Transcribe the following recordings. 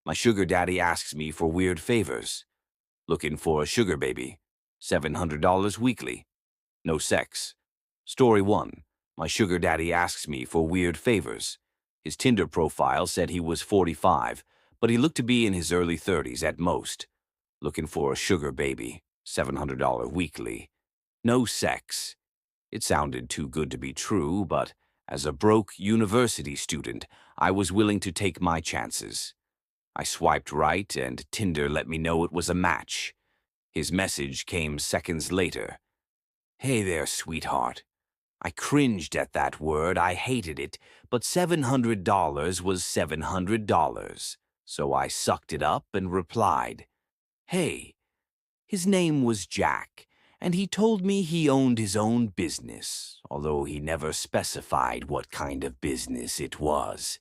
My sugar daddy asks me for weird favors. Looking for a sugar baby. $700 weekly. No sex. Story 1. My sugar daddy asks me for weird favors. His Tinder profile said he was 45, but he looked to be in his early 30s at most. Looking for a sugar baby. $700 weekly. No sex. It sounded too good to be true, but as a broke university student, I was willing to take my chances. I swiped right, and Tinder let me know it was a match. His message came seconds later. Hey there, sweetheart. I cringed at that word, I hated it, but $700 was $700, so I sucked it up and replied, Hey. His name was Jack, and he told me he owned his own business, although he never specified what kind of business it was.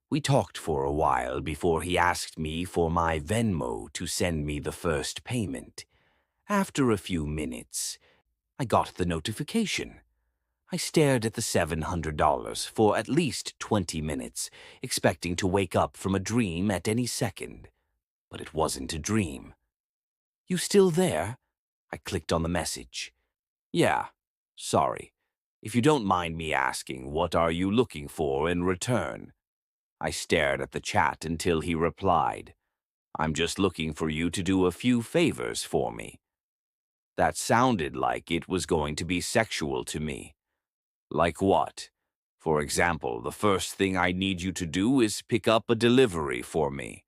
We talked for a while before he asked me for my Venmo to send me the first payment. After a few minutes, I got the notification. I stared at the $700 for at least 20 minutes, expecting to wake up from a dream at any second. But it wasn't a dream. You still there? I clicked on the message. Yeah, sorry. If you don't mind me asking, what are you looking for in return? I stared at the chat until he replied, I'm just looking for you to do a few favors for me. That sounded like it was going to be sexual to me. Like what? For example, the first thing I need you to do is pick up a delivery for me.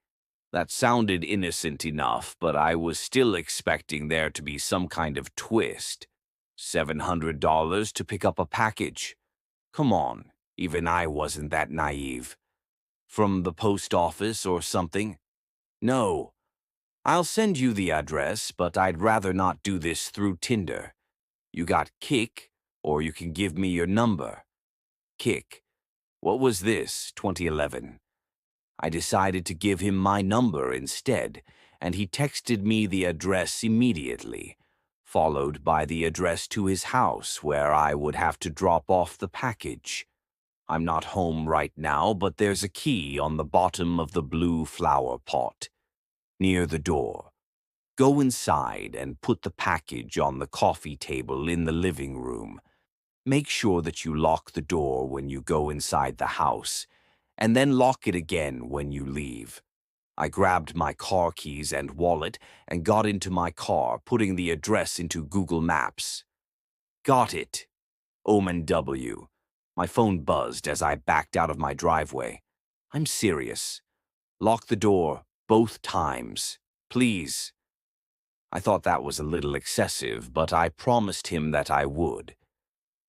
That sounded innocent enough, but I was still expecting there to be some kind of twist. $700 to pick up a package. Come on, even I wasn't that naive. From the post office or something? No. I'll send you the address, but I'd rather not do this through Tinder. You got Kick, or you can give me your number. Kick. What was this, 2011? I decided to give him my number instead, and he texted me the address immediately, followed by the address to his house where I would have to drop off the package. I'm not home right now, but there's a key on the bottom of the blue flower pot, near the door. Go inside and put the package on the coffee table in the living room. Make sure that you lock the door when you go inside the house, and then lock it again when you leave. I grabbed my car keys and wallet and got into my car, putting the address into Google Maps. Got it. Omen W. My phone buzzed as I backed out of my driveway. I'm serious. Lock the door both times, please. I thought that was a little excessive, but I promised him that I would.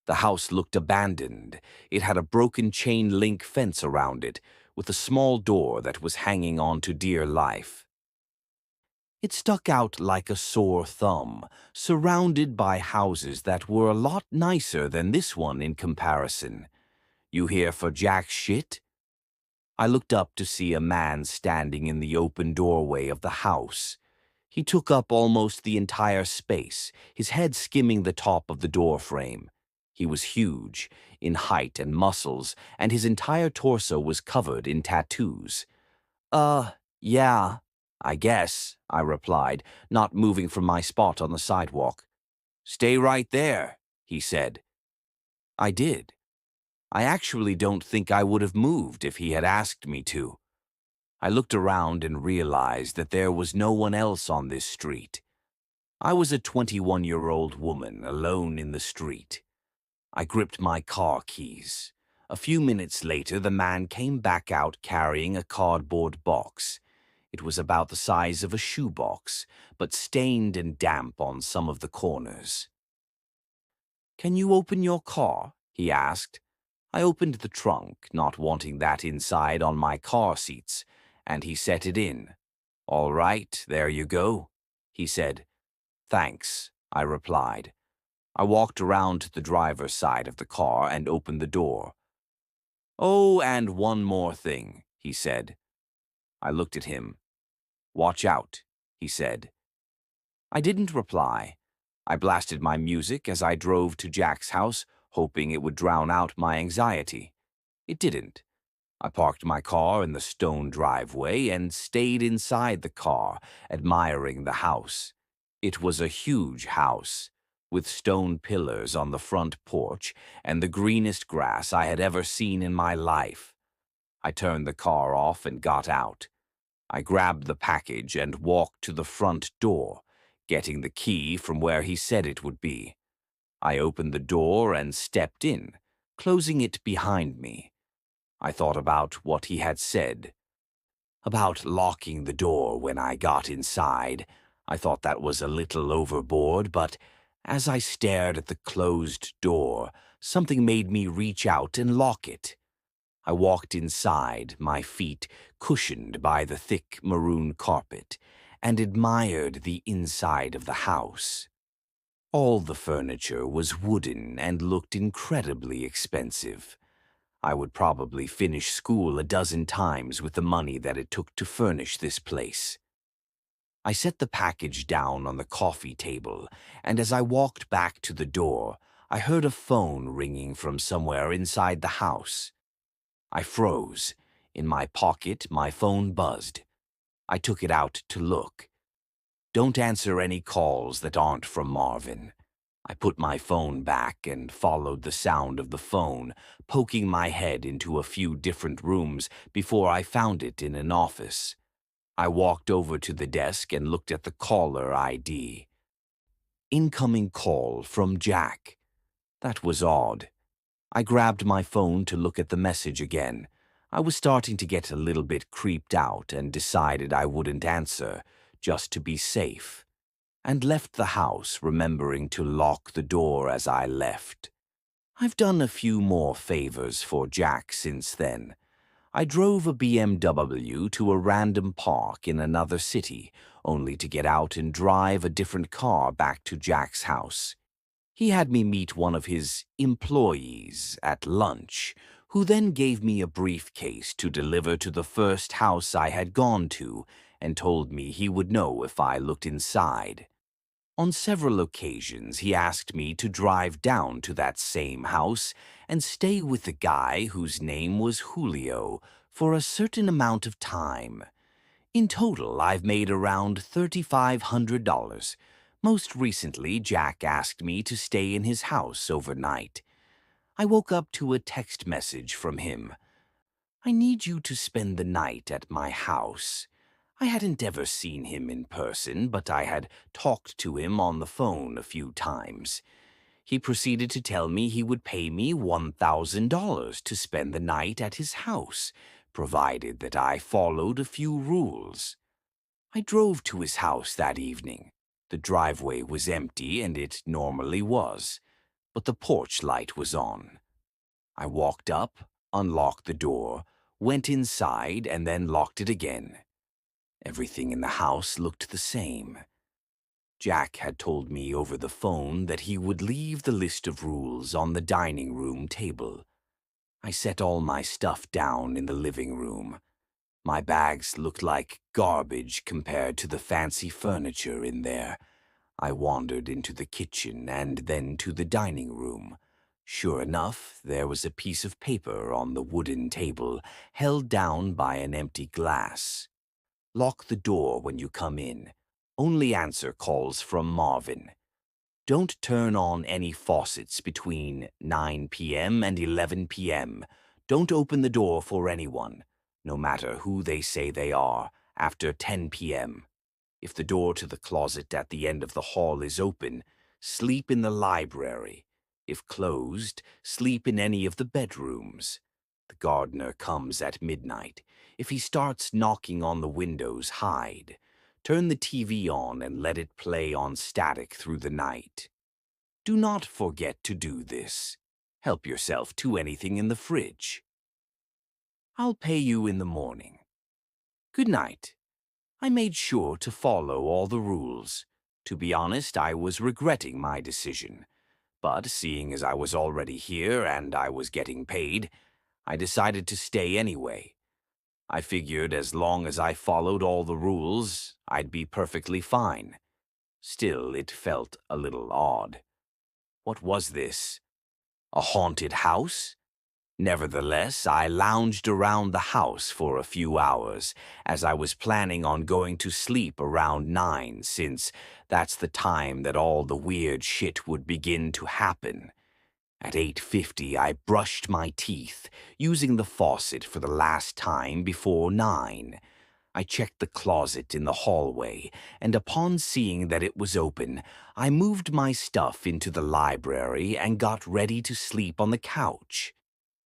The house looked abandoned. It had a broken chain-link fence around it, with a small door that was hanging on to dear life. It stuck out like a sore thumb, surrounded by houses that were a lot nicer than this one in comparison. You here for jack shit? I looked up to see a man standing in the open doorway of the house. He took up almost the entire space, his head skimming the top of the door frame. He was huge, in height and muscles, and his entire torso was covered in tattoos. Yeah, I guess, I replied, not moving from my spot on the sidewalk. Stay right there, he said. I did. I actually don't think I would have moved if he had asked me to. I looked around and realized that there was no one else on this street. I was a 21-year-old woman alone in the street. I gripped my car keys. A few minutes later, the man came back out carrying a cardboard box. It was about the size of a shoebox, but stained and damp on some of the corners. Can you open your car? He asked. I opened the trunk, not wanting that inside on my car seats, and he set it in. All right, there you go, he said. Thanks, I replied. I walked around to the driver's side of the car and opened the door. Oh, and one more thing, he said. I looked at him. Watch out, he said. I didn't reply. I blasted my music as I drove to Jack's house, hoping it would drown out my anxiety. It didn't. I parked my car in the stone driveway and stayed inside the car, admiring the house. It was a huge house, with stone pillars on the front porch and the greenest grass I had ever seen in my life. I turned the car off and got out. I grabbed the package and walked to the front door, getting the key from where he said it would be. I opened the door and stepped in, closing it behind me. I thought about what he had said, about locking the door when I got inside. I thought that was a little overboard, but as I stared at the closed door, something made me reach out and lock it. I walked inside, my feet cushioned by the thick maroon carpet, and admired the inside of the house. All the furniture was wooden and looked incredibly expensive. I would probably finish school a dozen times with the money that it took to furnish this place. I set the package down on the coffee table, and as I walked back to the door, I heard a phone ringing from somewhere inside the house. I froze. In my pocket, my phone buzzed. I took it out to look. Don't answer any calls that aren't from Marvin. I put my phone back and followed the sound of the phone, poking my head into a few different rooms before I found it in an office. I walked over to the desk and looked at the caller ID. Incoming call from Jack. That was odd. I grabbed my phone to look at the message again. I was starting to get a little bit creeped out and decided I wouldn't answer, just to be safe, and left the house, remembering to lock the door as I left. I've done a few more favors for Jack since then. I drove a BMW to a random park in another city, only to get out and drive a different car back to Jack's house. He had me meet one of his employees at lunch, who then gave me a briefcase to deliver to the first house I had gone to and told me he would know if I looked inside. On several occasions, he asked me to drive down to that same house and stay with the guy whose name was Julio for a certain amount of time. In total, I've made around $3,500. Most recently, Jack asked me to stay in his house overnight. I woke up to a text message from him. I need you to spend the night at my house. I hadn't ever seen him in person, but I had talked to him on the phone a few times. He proceeded to tell me he would pay me $1,000 to spend the night at his house, provided that I followed a few rules. I drove to his house that evening. The driveway was empty, and it normally was, but the porch light was on. I walked up, unlocked the door, went inside, and then locked it again. Everything in the house looked the same. Jack had told me over the phone that he would leave the list of rules on the dining room table. I set all my stuff down in the living room. My bags looked like garbage compared to the fancy furniture in there. I wandered into the kitchen and then to the dining room. Sure enough, there was a piece of paper on the wooden table, held down by an empty glass. Lock the door when you come in. Only answer calls from Marvin. Don't turn on any faucets between 9 p.m. and 11 p.m. Don't open the door for anyone, no matter who they say they are, after 10 p.m. If the door to the closet at the end of the hall is open, sleep in the library. If closed, sleep in any of the bedrooms. The gardener comes at midnight. If he starts knocking on the windows, hide. Turn the TV on and let it play on static through the night. Do not forget to do this. Help yourself to anything in the fridge. I'll pay you in the morning. Good night. I made sure to follow all the rules. To be honest, I was regretting my decision. But seeing as I was already here and I was getting paid, I decided to stay anyway. I figured as long as I followed all the rules, I'd be perfectly fine. Still, it felt a little odd. What was this? A haunted house? Nevertheless, I lounged around the house for a few hours, as I was planning on going to sleep around 9, since that's the time that all the weird shit would begin to happen. At 8:50, I brushed my teeth, using the faucet for the last time before 9. I checked the closet in the hallway, and upon seeing that it was open, I moved my stuff into the library and got ready to sleep on the couch.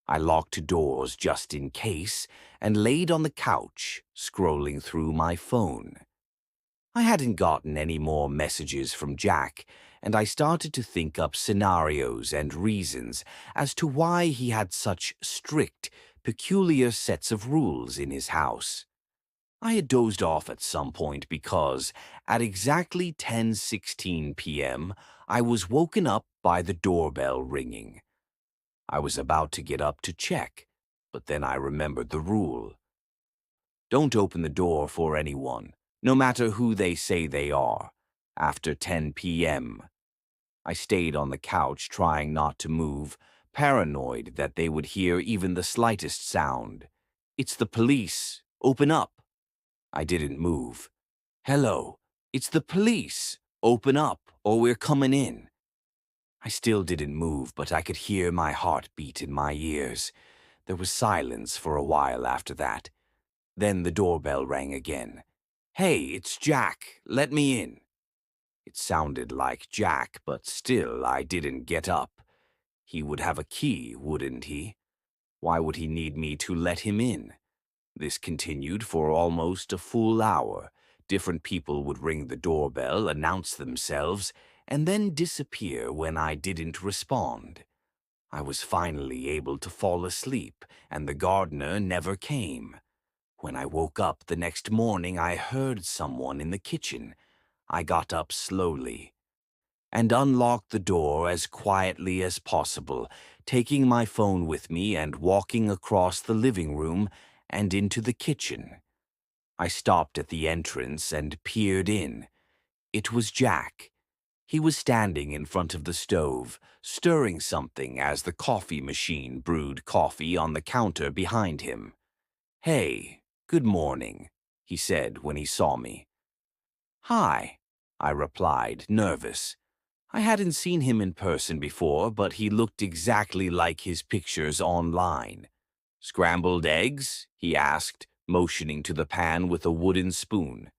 I locked doors just in case and laid on the couch, scrolling through my phone. I hadn't gotten any more messages from Jack, and I started to think up scenarios and reasons as to why he had such strict, peculiar sets of rules in his house. I had dozed off at some point because, at exactly 10:16 p.m., I was woken up by the doorbell ringing. I was about to get up to check, but then I remembered the rule. Don't open the door for anyone, no matter who they say they are, after 10 p.m. I stayed on the couch trying not to move, paranoid that they would hear even the slightest sound. "It's the police. Open up." I didn't move. "Hello, it's the police. Open up, or we're coming in." I still didn't move, but I could hear my heart beat in my ears. There was silence for a while after that. Then the doorbell rang again. "Hey, it's Jack. Let me in." It sounded like Jack, but still I didn't get up. He would have a key, wouldn't he? Why would he need me to let him in? This continued for almost a full hour. Different people would ring the doorbell, announce themselves, and then disappear when I didn't respond. I was finally able to fall asleep, and the gardener never came. When I woke up the next morning, I heard someone in the kitchen. I got up slowly and unlocked the door as quietly as possible, taking my phone with me and walking across the living room and into the kitchen. I stopped at the entrance and peered in. It was Jack. He was standing in front of the stove, stirring something as the coffee machine brewed coffee on the counter behind him. "Hey, good morning," he said when he saw me. "Hi," I replied, nervous. I hadn't seen him in person before, but he looked exactly like his pictures online. "Scrambled eggs?" he asked, motioning to the pan with a wooden spoon.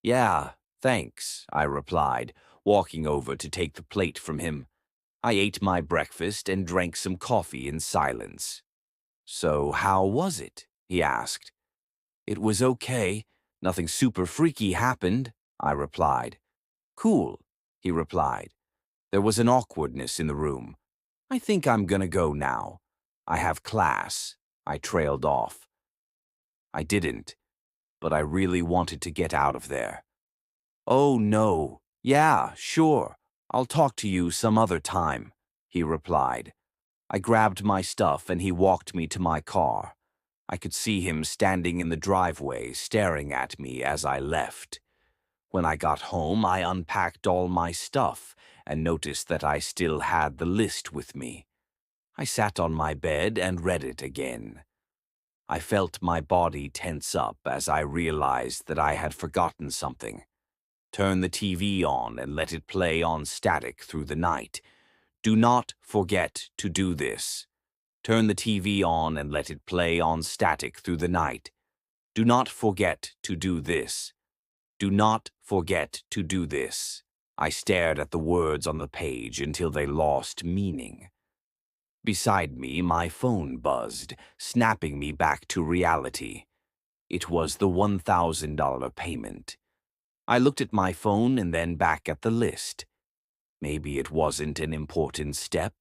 "Yeah, thanks," I replied, walking over to take the plate from him. I ate my breakfast and drank some coffee in silence. "So how was it?" he asked. "It was okay. Nothing super freaky happened," I replied. "Cool," he replied. There was an awkwardness in the room. "I think I'm gonna go now. I have class," I trailed off. I didn't, but I really wanted to get out of there. "Oh, no. Yeah, sure. I'll talk to you some other time," he replied. I grabbed my stuff and he walked me to my car. I could see him standing in the driveway, staring at me as I left. When I got home, I unpacked all my stuff and noticed that I still had the list with me. I sat on my bed and read it again. I felt my body tense up as I realized that I had forgotten something. Turn the TV on and let it play on static through the night. Do not forget to do this. Turn the TV on and let it play on static through the night. Do not forget to do this. Do not forget to do this. I stared at the words on the page until they lost meaning. Beside me, my phone buzzed, snapping me back to reality. It was the $1,000 payment. I looked at my phone and then back at the list. Maybe it wasn't an important step.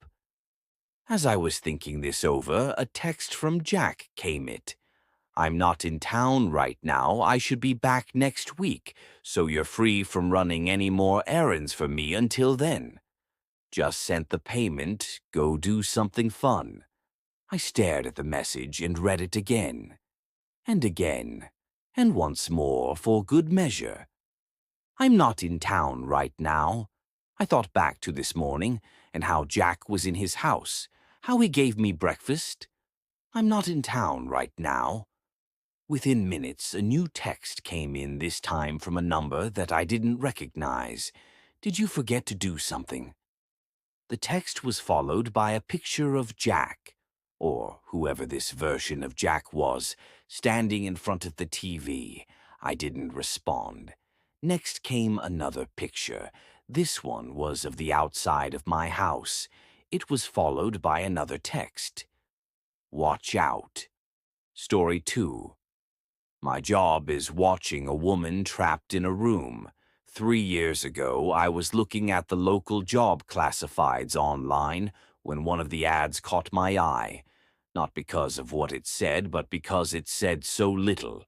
As I was thinking this over, a text from Jack came in. "I'm not in town right now. I should be back next week, so you're free from running any more errands for me until then. Just sent the payment. Go do something fun." I stared at the message and read it again, and once more for good measure. "I'm not in town right now." I thought back to this morning and how Jack was in his house, how he gave me breakfast, I'm not in town right now. Within minutes, a new text came in, this time from a number that I didn't recognize. Did you forget to do something? The text was followed by a picture of Jack, or whoever this version of Jack was, standing in front of the TV. I didn't respond. Next came another picture. This one was of the outside of my house. It was followed by another text. Watch out. Story 2. My job is watching a woman trapped in a room. 3 years ago, I was looking at the local job classifieds online when one of the ads caught my eye. Not because of what it said, but because it said so little.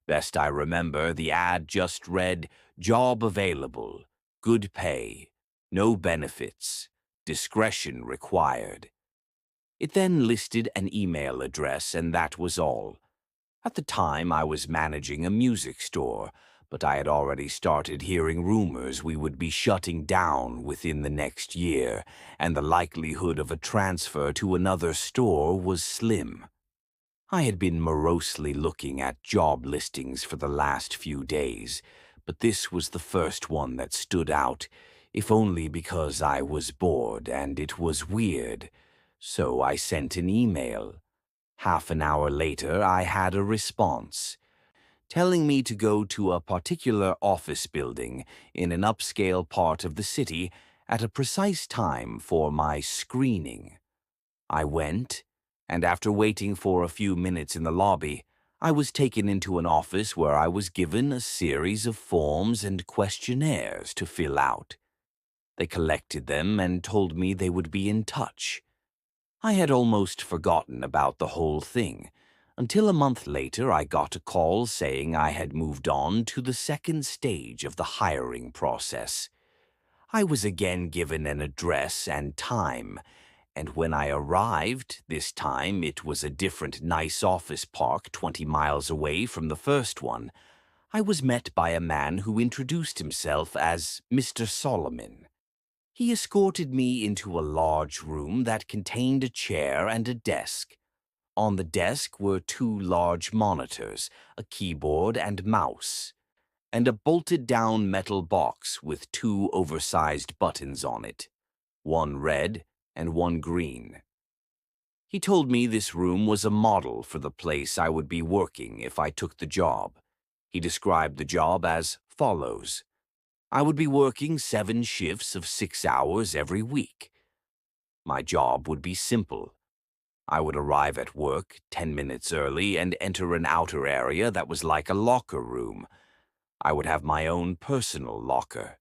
Best I remember, the ad just read, "Job available, good pay, no benefits, discretion required." It then listed an email address, and that was all. At the time, I was managing a music store, but I had already started hearing rumors we would be shutting down within the next year, and the likelihood of a transfer to another store was slim. I had been morosely looking at job listings for the last few days, but this was the first one that stood out, if only because I was bored and it was weird. So I sent an email. Half an hour later, I had a response, telling me to go to a particular office building in an upscale part of the city at a precise time for my screening. I went, and after waiting for a few minutes in the lobby, I was taken into an office where I was given a series of forms and questionnaires to fill out. They collected them and told me they would be in touch. I had almost forgotten about the whole thing, until a month later I got a call saying I had moved on to the second stage of the hiring process. I was again given an address and time, and when I arrived, this time it was a different nice office park 20 miles away from the first one, I was met by a man who introduced himself as Mr. Solomon. He escorted me into a large room that contained a chair and a desk. On the desk were 2 large monitors, a keyboard and mouse, and a bolted-down metal box with 2 oversized buttons on it, one red and one green. He told me this room was a model for the place I would be working if I took the job. He described the job as follows. I would be working 7 shifts of 6 hours every week. My job would be simple. I would arrive at work 10 minutes early and enter an outer area that was like a locker room. I would have my own personal locker.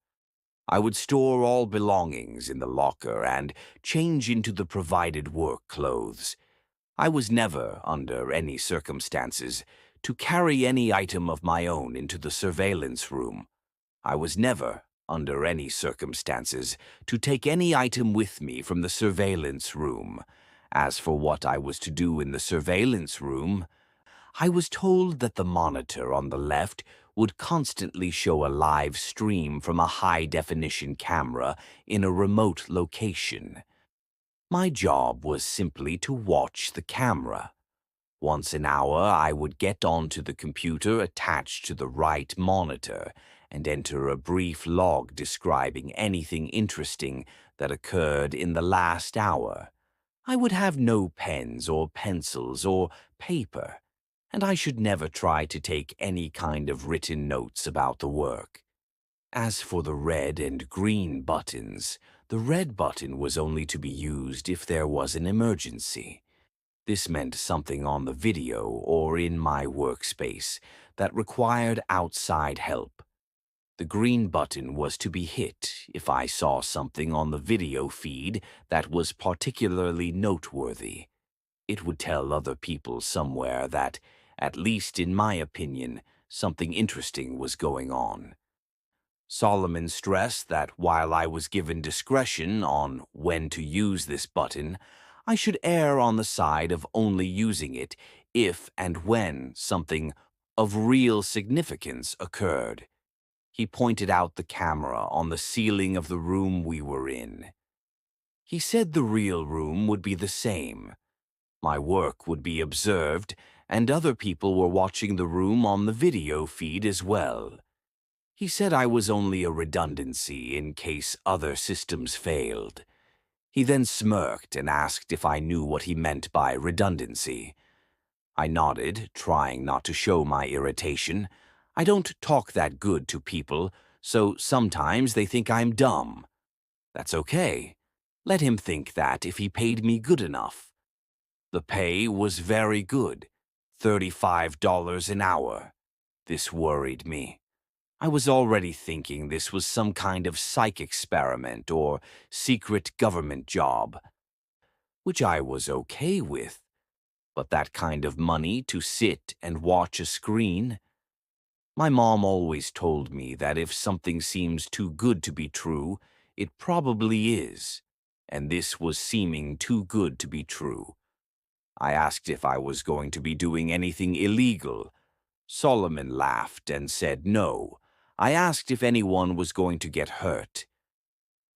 I would store all belongings in the locker and change into the provided work clothes. I was never, under any circumstances, to carry any item of my own into the surveillance room. I was never, under any circumstances, to take any item with me from the surveillance room. As for what I was to do in the surveillance room, I was told that the monitor on the left would constantly show a live stream from a high-definition camera in a remote location. My job was simply to watch the camera. Once an hour, I would get onto the computer attached to the right monitor and enter a brief log describing anything interesting that occurred in the last hour. I would have no pens or pencils or paper, and I should never try to take any kind of written notes about the work. As for the red and green buttons, the red button was only to be used if there was an emergency. This meant something on the video or in my workspace that required outside help. The green button was to be hit if I saw something on the video feed that was particularly noteworthy. It would tell other people somewhere that, at least in my opinion, something interesting was going on. Solomon stressed that while I was given discretion on when to use this button, I should err on the side of only using it if and when something of real significance occurred. He pointed out the camera on the ceiling of the room we were in. He said the real room would be the same. My work would be observed, and other people were watching the room on the video feed as well. He said I was only a redundancy in case other systems failed. He then smirked and asked if I knew what he meant by redundancy. I nodded, trying not to show my irritation. I don't talk that good to people, so sometimes they think I'm dumb. That's okay. Let him think that if he paid me good enough. The pay was very good, $35 an hour. This worried me. I was already thinking this was some kind of psych experiment or secret government job, which I was okay with. But that kind of money to sit and watch a screen? My mom always told me that if something seems too good to be true, it probably is, and this was seeming too good to be true. I asked if I was going to be doing anything illegal. Solomon laughed and said no. I asked if anyone was going to get hurt.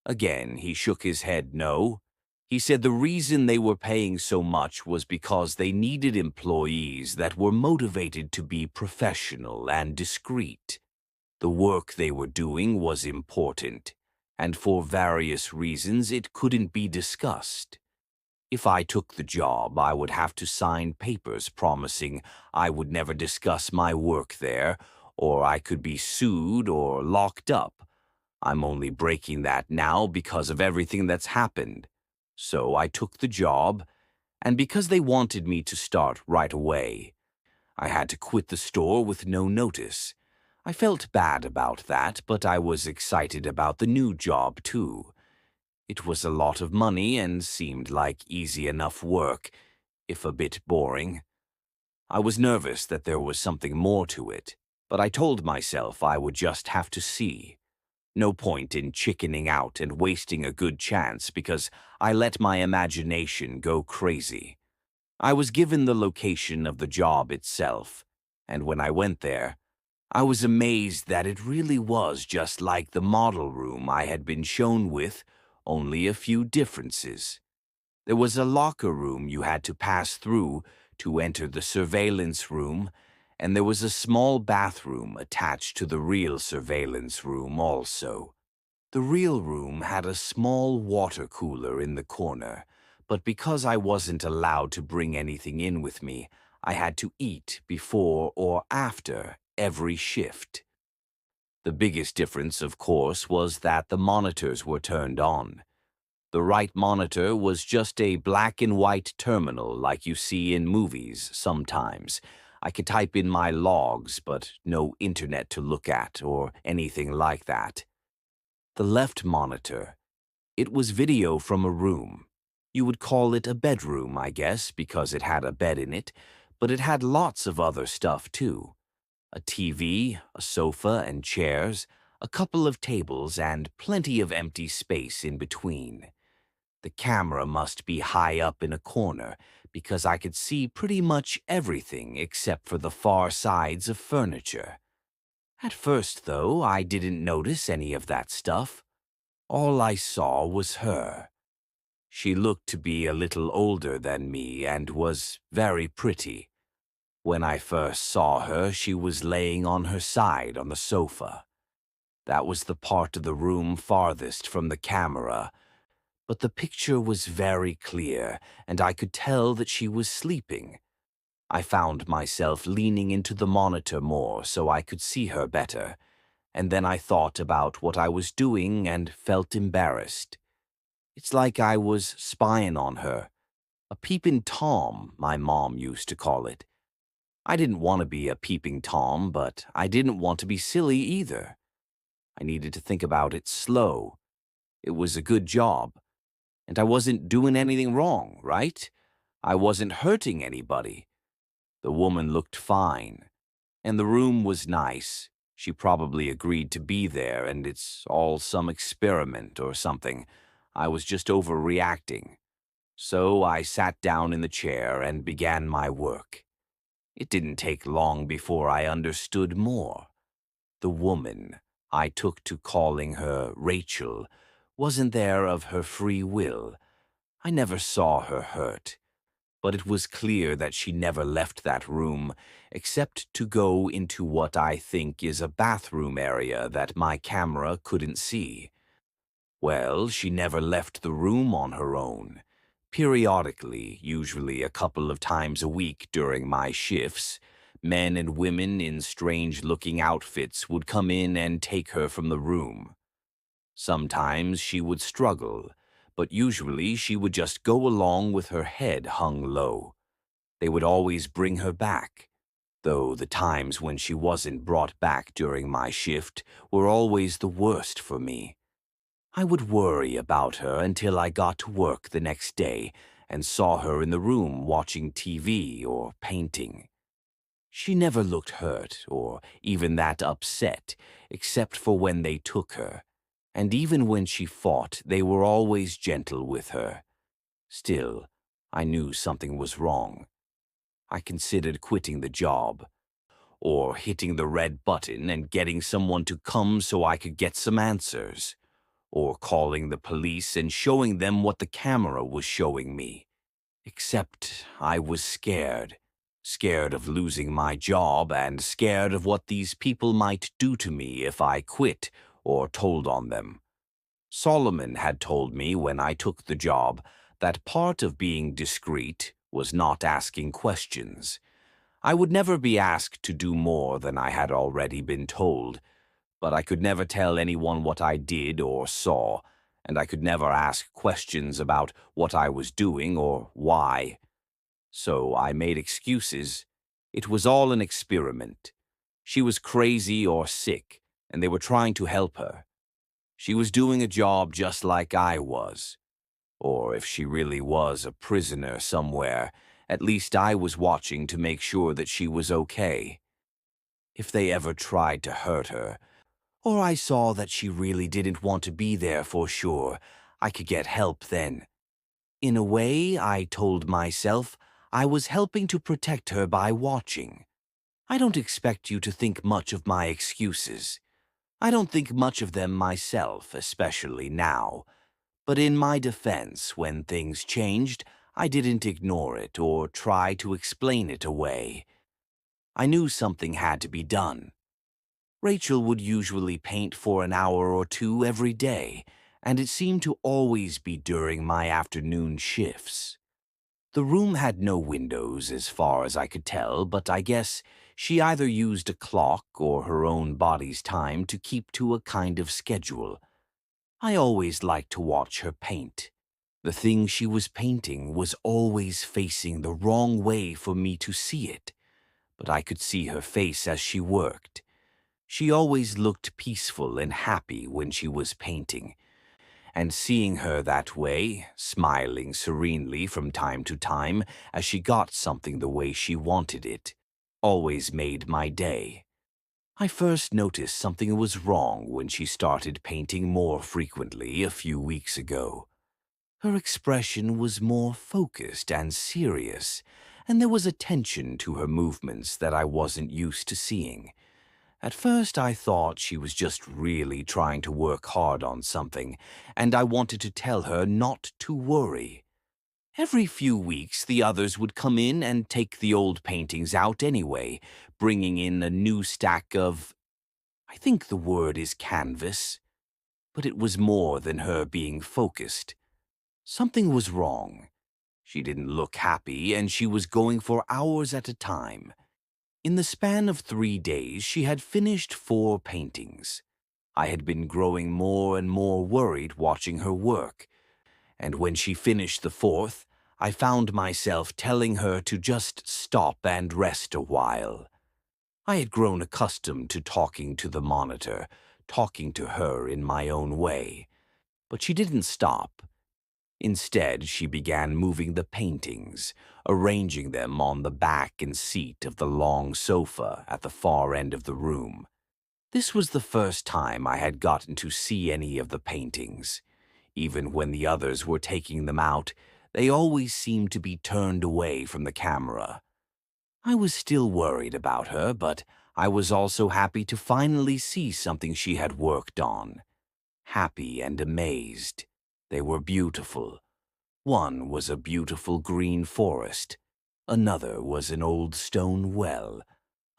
Again, he shook his head no. He said the reason they were paying so much was because they needed employees that were motivated to be professional and discreet. The work they were doing was important, and for various reasons it couldn't be discussed. If I took the job, I would have to sign papers promising I would never discuss my work there, or I could be sued or locked up. I'm only breaking that now because of everything that's happened. So I took the job, and because they wanted me to start right away, I had to quit the store with no notice. I felt bad about that, but I was excited about the new job too. It was a lot of money and seemed like easy enough work, if a bit boring. I was nervous that there was something more to it, but I told myself I would just have to see. No point in chickening out and wasting a good chance because I let my imagination go crazy. I was given the location of the job itself, and when I went there, I was amazed that it really was just like the model room I had been shown with, only a few differences. There was a locker room you had to pass through to enter the surveillance room, and there was a small bathroom attached to the real surveillance room also. The real room had a small water cooler in the corner, but because I wasn't allowed to bring anything in with me, I had to eat before or after every shift. The biggest difference, of course, was that the monitors were turned on. The right monitor was just a black and white terminal like you see in movies sometimes. I could type in my logs, but no internet to look at or anything like that. The left monitor, it was video from a room. You would call it a bedroom, I guess, because it had a bed in it, but it had lots of other stuff too. A TV, a sofa and chairs, a couple of tables, and plenty of empty space in between. The camera must be high up in a corner because I could see pretty much everything except for the far sides of furniture. At first, though, I didn't notice any of that stuff. All I saw was her. She looked to be a little older than me and was very pretty. When I first saw her, she was laying on her side on the sofa. That was the part of the room farthest from the camera, but the picture was very clear, and I could tell that she was sleeping. I found myself leaning into the monitor more so I could see her better, and then I thought about what I was doing and felt embarrassed. It's like I was spying on her. A peeping Tom, my mom used to call it. I didn't want to be a peeping Tom, but I didn't want to be silly either. I needed to think about it slow. It was a good job, and I wasn't doing anything wrong, right? I wasn't hurting anybody. The woman looked fine, and the room was nice. She probably agreed to be there, and it's all some experiment or something. I was just overreacting. So I sat down in the chair and began my work. It didn't take long before I understood more. The woman, I took to calling her Rachel, wasn't there of her free will. I never saw her hurt. but it was clear that she never left that room, except to go into what I think is a bathroom area that my camera couldn't see. Well, she never left the room on her own. Periodically, usually a couple of times a week during my shifts, men and women in strange-looking outfits would come in and take her from the room. Sometimes she would struggle, but usually she would just go along with her head hung low. They would always bring her back, though the times when she wasn't brought back during my shift were always the worst for me. I would worry about her until I got to work the next day and saw her in the room watching TV or painting. She never looked hurt or even that upset, except for when they took her, and even when she fought, they were always gentle with her. Still, I knew something was wrong. I considered quitting the job, or hitting the red button and getting someone to come so I could get some answers, or calling the police and showing them what the camera was showing me. Except I was scared. Scared of losing my job and scared of what these people might do to me if I quit or told on them. Solomon had told me when I took the job that part of being discreet was not asking questions. I would never be asked to do more than I had already been told, but I could never tell anyone what I did or saw, and I could never ask questions about what I was doing or why. So I made excuses. It was all an experiment. She was crazy or sick, and they were trying to help her. She was doing a job just like I was. Or if she really was a prisoner somewhere, at least I was watching to make sure that she was okay. If they ever tried to hurt her, or I saw that she really didn't want to be there for sure, I could get help then. In a way, I told myself, I was helping to protect her by watching. I don't expect you to think much of my excuses. I don't think much of them myself, especially now. But in my defense, when things changed, I didn't ignore it or try to explain it away. I knew something had to be done. Rachel would usually paint for an hour or two every day, and it seemed to always be during my afternoon shifts. The room had no windows as far as I could tell, but I guess she either used a clock or her own body's time to keep to a kind of schedule. I always liked to watch her paint. The thing she was painting was always facing the wrong way for me to see it, but I could see her face as she worked. She always looked peaceful and happy when she was painting, and seeing her that way, smiling serenely from time to time as she got something the way she wanted it, always made my day. I first noticed something was wrong when she started painting more frequently a few weeks ago. Her expression was more focused and serious, and there was a tension to her movements that I wasn't used to seeing. At first I thought she was just really trying to work hard on something, and I wanted to tell her not to worry. Every few weeks the others would come in and take the old paintings out anyway, bringing in a new stack of, I think the word is canvas. But it was more than her being focused. Something was wrong. She didn't look happy, and she was going for hours at a time. In the span of 3 days, she had finished 4 paintings. I had been growing more and more worried watching her work, and when she finished the 4th, I found myself telling her to just stop and rest a while. I had grown accustomed to talking to the monitor, talking to her in my own way, but she didn't stop. Instead, she began moving the paintings, arranging them on the back and seat of the long sofa at the far end of the room. This was the first time I had gotten to see any of the paintings. Even when the others were taking them out, they always seemed to be turned away from the camera. I was still worried about her, but I was also happy to finally see something she had worked on. Happy and amazed. They were beautiful. One was a beautiful green forest, another was an old stone well,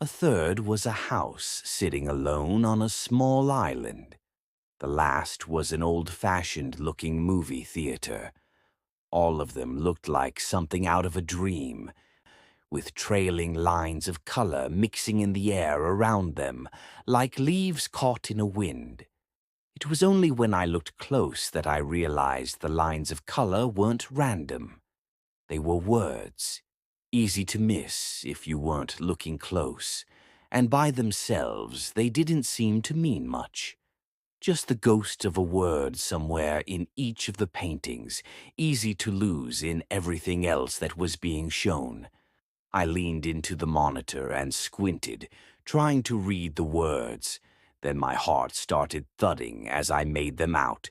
a third was a house sitting alone on a small island. The last was an old-fashioned-looking movie theater. All of them looked like something out of a dream, with trailing lines of color mixing in the air around them, like leaves caught in a wind. It was only when I looked close that I realized the lines of color weren't random. They were words, easy to miss if you weren't looking close, and by themselves they didn't seem to mean much. Just the ghost of a word somewhere in each of the paintings, easy to lose in everything else that was being shown. I leaned into the monitor and squinted, trying to read the words. Then my heart started thudding as I made them out.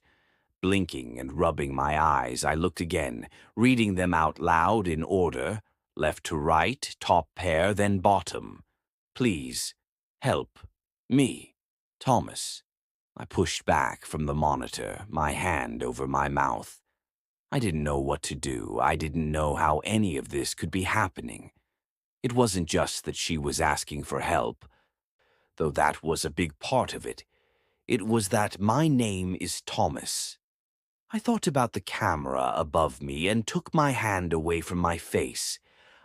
Blinking and rubbing my eyes, I looked again, reading them out loud in order, left to right, top pair, then bottom. Please, help, me, Thomas. I pushed back from the monitor, my hand over my mouth. I didn't know what to do. I didn't know how any of this could be happening. It wasn't just that she was asking for help, though that was a big part of it. It was that my name is Thomas. I thought about the camera above me and took my hand away from my face.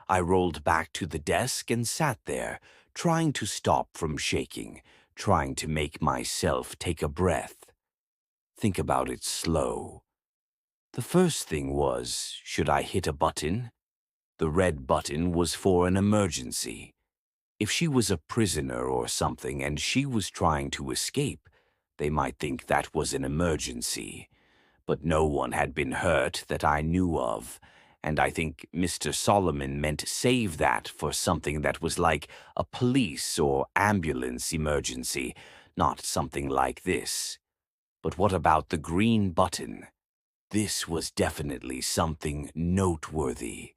I rolled back to the desk and sat there, trying to stop from shaking, trying to make myself take a breath. Think about it slow. The first thing was, should I hit a button? The red button was for an emergency. If she was a prisoner or something and she was trying to escape, they might think that was an emergency. But no one had been hurt that I knew of, and I think Mr. Solomon meant save that for something that was like a police or ambulance emergency, not something like this. But what about the green button? This was definitely something noteworthy.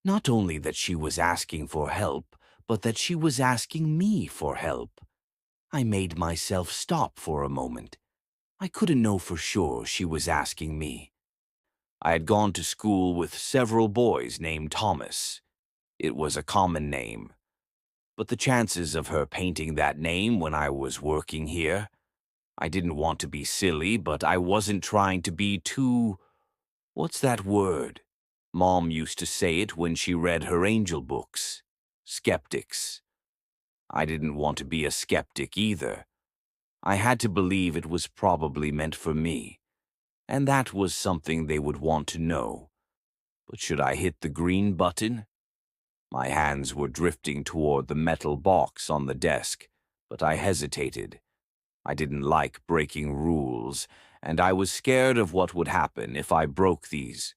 Not only that she was asking for help, but that she was asking me for help. I made myself stop for a moment. I couldn't know for sure she was asking me. I had gone to school with several boys named Thomas. It was a common name. But the chances of her painting that name when I was working here, I didn't want to be silly, but I wasn't trying to be too... What's that word? Mom used to say it when she read her angel books. Skeptics. I didn't want to be a skeptic either. I had to believe it was probably meant for me, and that was something they would want to know. But should I hit the green button? My hands were drifting toward the metal box on the desk, but I hesitated. I didn't like breaking rules, and I was scared of what would happen if I broke these.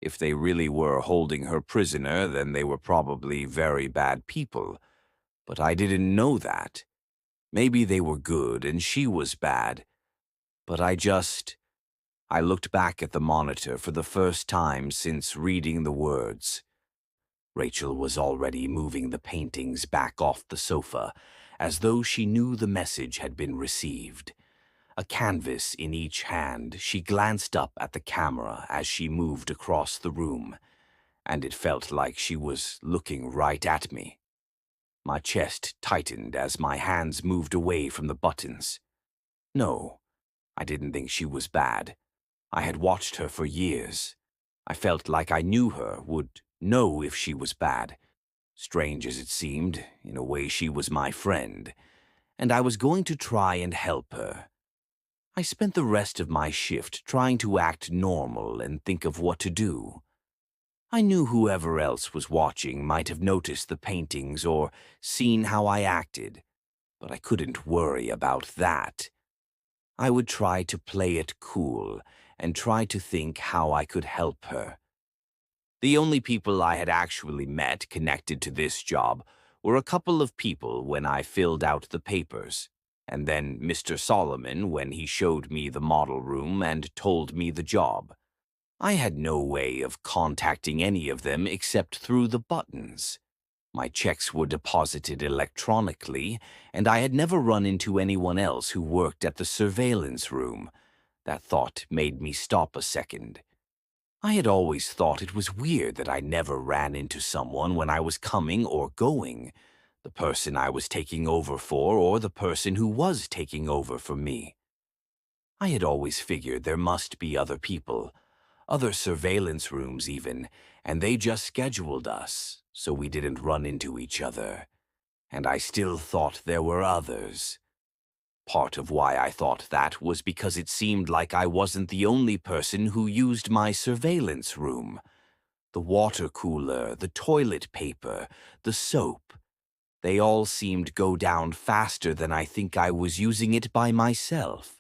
If they really were holding her prisoner, then they were probably very bad people. But I didn't know that. Maybe they were good and she was bad. But I looked back at the monitor for the first time since reading the words. Rachel was already moving the paintings back off the sofa, as though she knew the message had been received. A canvas in each hand, she glanced up at the camera as she moved across the room, and it felt like she was looking right at me. My chest tightened as my hands moved away from the buttons. No, I didn't think she was bad. I had watched her for years. I felt like I knew her, would know if she was bad. Strange as it seemed, in a way she was my friend, and I was going to try and help her. I spent the rest of my shift trying to act normal and think of what to do. I knew whoever else was watching might have noticed the paintings or seen how I acted, but I couldn't worry about that. I would try to play it cool and try to think how I could help her. The only people I had actually met connected to this job were a couple of people when I filled out the papers, and then Mr. Solomon when he showed me the model room and told me the job. I had no way of contacting any of them except through the buttons. My checks were deposited electronically, and I had never run into anyone else who worked at the surveillance room. That thought made me stop a second. I had always thought it was weird that I never ran into someone when I was coming or going, the person I was taking over for or the person who was taking over for me. I had always figured there must be other people, other surveillance rooms even, and they just scheduled us, so we didn't run into each other. And I still thought there were others. Part of why I thought that was because it seemed like I wasn't the only person who used my surveillance room. The water cooler, the toilet paper, the soap. They all seemed go down faster than I think I was using it by myself.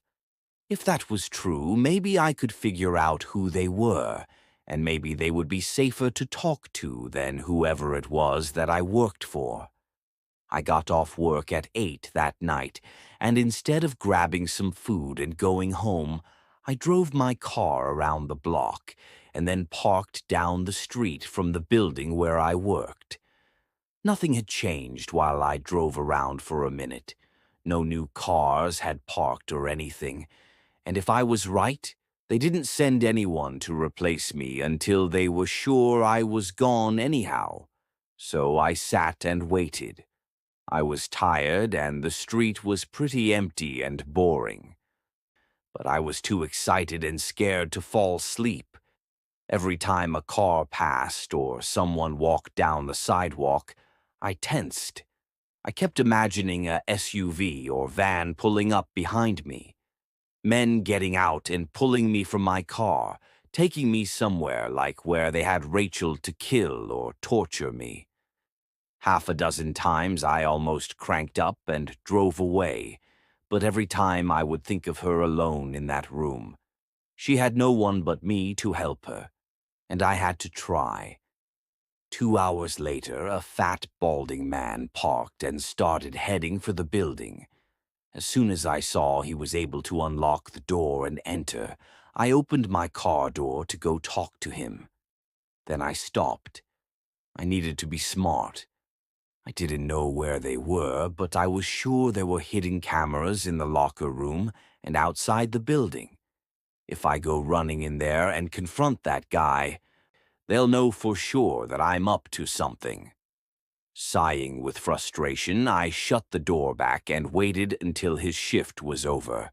If that was true, maybe I could figure out who they were, and maybe they would be safer to talk to than whoever it was that I worked for. I got off work at 8 that night, and instead of grabbing some food and going home, I drove my car around the block and then parked down the street from the building where I worked. Nothing had changed while I drove around for a minute. No new cars had parked or anything, and if I was right, they didn't send anyone to replace me until they were sure I was gone anyhow. So I sat and waited. I was tired and the street was pretty empty and boring. But I was too excited and scared to fall asleep. Every time a car passed or someone walked down the sidewalk, I tensed. I kept imagining a SUV or van pulling up behind me. Men getting out and pulling me from my car, taking me somewhere like where they had Rachel to kill or torture me. Half a dozen times I almost cranked up and drove away, but every time I would think of her alone in that room. She had no one but me to help her, and I had to try. 2 hours later, a fat, balding man parked and started heading for the building. As soon as I saw he was able to unlock the door and enter, I opened my car door to go talk to him. Then I stopped. I needed to be smart. I didn't know where they were, but I was sure there were hidden cameras in the locker room and outside the building. If I go running in there and confront that guy, they'll know for sure that I'm up to something. Sighing with frustration, I shut the door back and waited until his shift was over.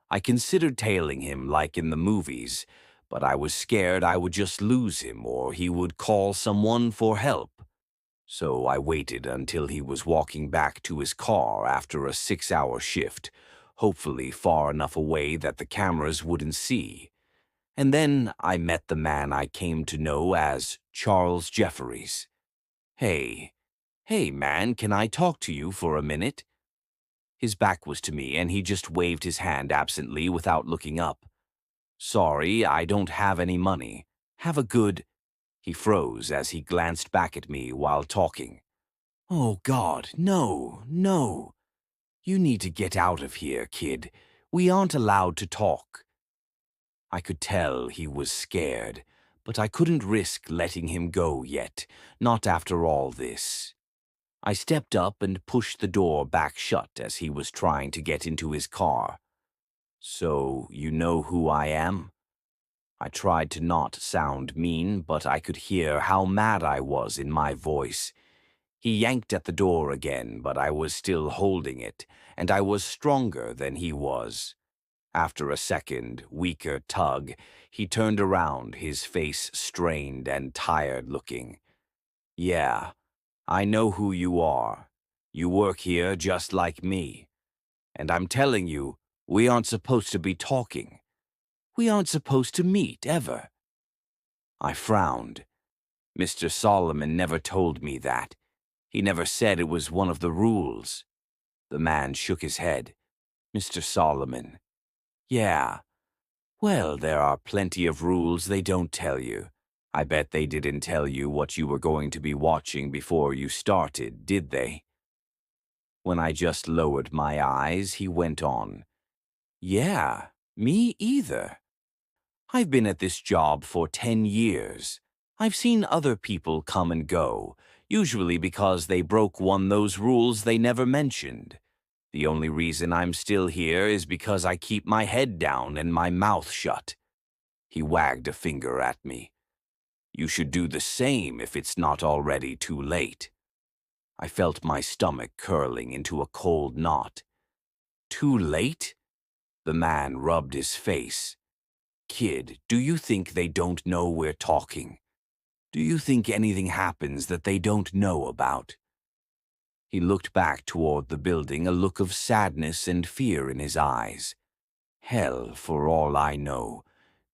I considered tailing him like in the movies, but I was scared I would just lose him or he would call someone for help. So I waited until he was walking back to his car after a 6-hour shift, hopefully far enough away that the cameras wouldn't see. And then I met the man I came to know as Charles Jefferies. Hey man, can I talk to you for a minute? His back was to me and he just waved his hand absently without looking up. Sorry, I don't have any money. Have a good... He froze as he glanced back at me while talking. Oh, God, no. You need to get out of here, kid. We aren't allowed to talk. I could tell he was scared, but I couldn't risk letting him go yet, not after all this. I stepped up and pushed the door back shut as he was trying to get into his car. So, you know who I am? I tried to not sound mean, but I could hear how mad I was in my voice. He yanked at the door again, but I was still holding it, and I was stronger than he was. After a second, weaker tug, he turned around, his face strained and tired-looking. Yeah, I know who you are. You work here just like me. And I'm telling you, we aren't supposed to be talking. We aren't supposed to meet, ever. I frowned. Mr. Solomon never told me that. He never said it was one of the rules. The man shook his head. Mr. Solomon. Yeah. Well, there are plenty of rules they don't tell you. I bet they didn't tell you what you were going to be watching before you started, did they? When I just lowered my eyes, he went on. Yeah, me either. I've been at this job for 10 years. I've seen other people come and go, usually because they broke those rules they never mentioned. The only reason I'm still here is because I keep my head down and my mouth shut. He wagged a finger at me. You should do the same if it's not already too late. I felt my stomach curling into a cold knot. Too late? The man rubbed his face. Kid, do you think they don't know we're talking? Do you think anything happens that they don't know about? He looked back toward the building, a look of sadness and fear in his eyes. Hell, for all I know,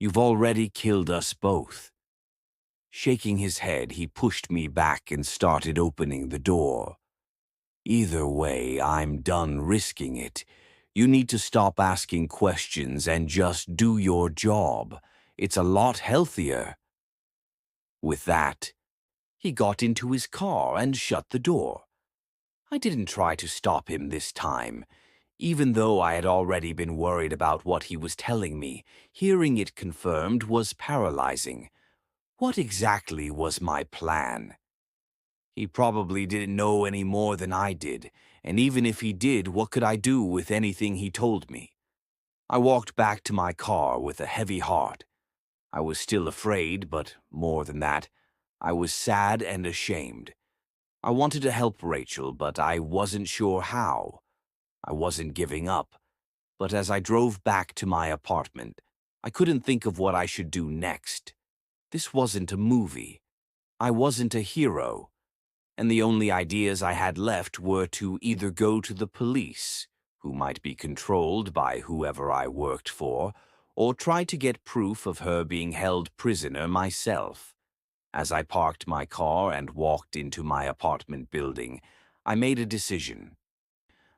you've already killed us both. Shaking his head, he pushed me back and started opening the door. Either way, I'm done risking it. You need to stop asking questions and just do your job. It's a lot healthier. With that, he got into his car and shut the door. I didn't try to stop him this time. Even though I had already been worried about what he was telling me, hearing it confirmed was paralyzing. What exactly was my plan? He probably didn't know any more than I did, and even if he did, what could I do with anything he told me? I walked back to my car with a heavy heart. I was still afraid, but more than that, I was sad and ashamed. I wanted to help Rachel, but I wasn't sure how. I wasn't giving up, but as I drove back to my apartment, I couldn't think of what I should do next. This wasn't a movie. I wasn't a hero. And the only ideas I had left were to either go to the police, who might be controlled by whoever I worked for, or try to get proof of her being held prisoner myself. As I parked my car and walked into my apartment building, I made a decision.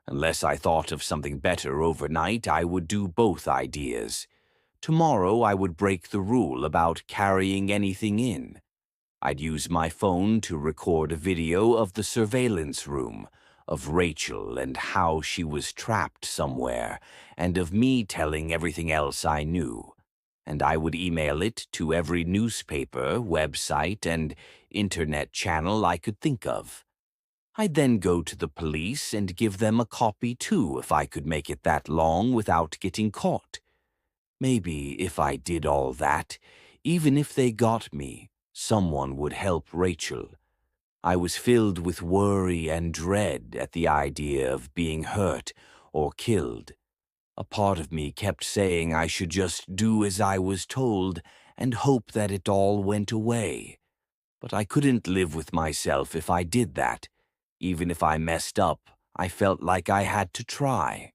Unless I thought of something better overnight, I would do both ideas. Tomorrow I would break the rule about carrying anything in. I'd use my phone to record a video of the surveillance room, of Rachel and how she was trapped somewhere, and of me telling everything else I knew. And I would email it to every newspaper, website, and internet channel I could think of. I'd then go to the police and give them a copy too if I could make it that long without getting caught. Maybe if I did all that, even if they got me, someone would help Rachel. I was filled with worry and dread at the idea of being hurt or killed. A part of me kept saying I should just do as I was told and hope that it all went away. But I couldn't live with myself if I did that. Even if I messed up, I felt like I had to try.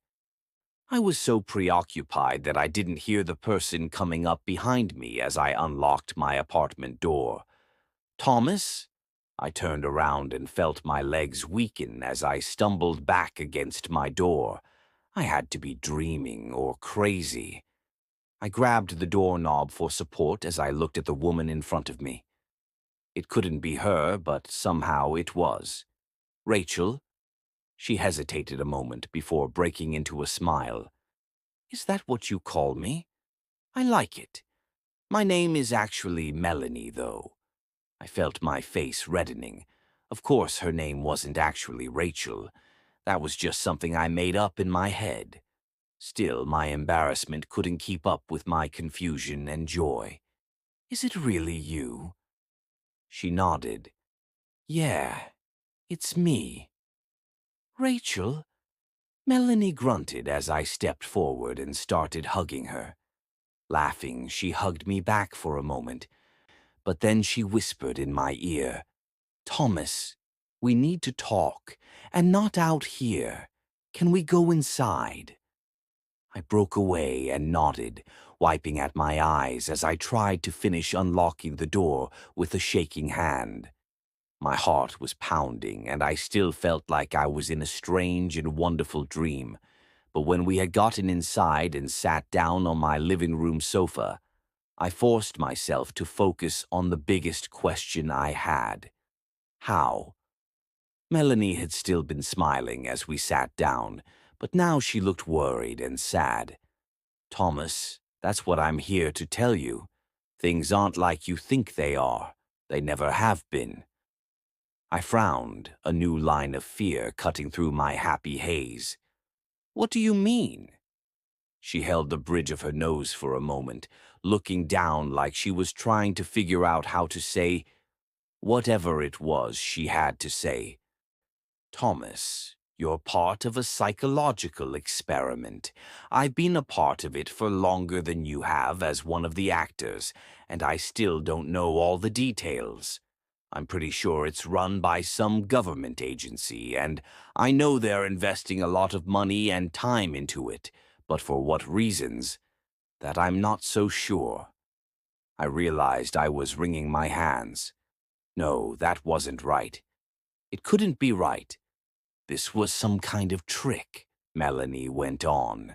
I was so preoccupied that I didn't hear the person coming up behind me as I unlocked my apartment door. Thomas? I turned around and felt my legs weaken as I stumbled back against my door. I had to be dreaming or crazy. I grabbed the doorknob for support as I looked at the woman in front of me. It couldn't be her, but somehow it was. Rachel? She hesitated a moment before breaking into a smile. Is that what you call me? I like it. My name is actually Melanie, though. I felt my face reddening. Of course, her name wasn't actually Rachel. That was just something I made up in my head. Still, my embarrassment couldn't keep up with my confusion and joy. Is it really you? She nodded. Yeah, it's me. Rachel? Melanie grunted as I stepped forward and started hugging her. Laughing, she hugged me back for a moment, but then she whispered in my ear, Thomas, we need to talk, and not out here. Can we go inside? I broke away and nodded, wiping at my eyes as I tried to finish unlocking the door with a shaking hand. My heart was pounding, and I still felt like I was in a strange and wonderful dream. But when we had gotten inside and sat down on my living room sofa, I forced myself to focus on the biggest question I had. How? Melanie had still been smiling as we sat down, but now she looked worried and sad. Thomas, that's what I'm here to tell you. Things aren't like you think they are. They never have been. I frowned, a new line of fear cutting through my happy haze. What do you mean? She held the bridge of her nose for a moment, looking down like she was trying to figure out how to say whatever it was she had to say. Thomas, you're part of a psychological experiment. I've been a part of it for longer than you have as one of the actors, and I still don't know all the details. I'm pretty sure it's run by some government agency, and I know they're investing a lot of money and time into it, but for what reasons, that I'm not so sure. I realized I was wringing my hands. No, that wasn't right. It couldn't be right. This was some kind of trick, Melanie went on.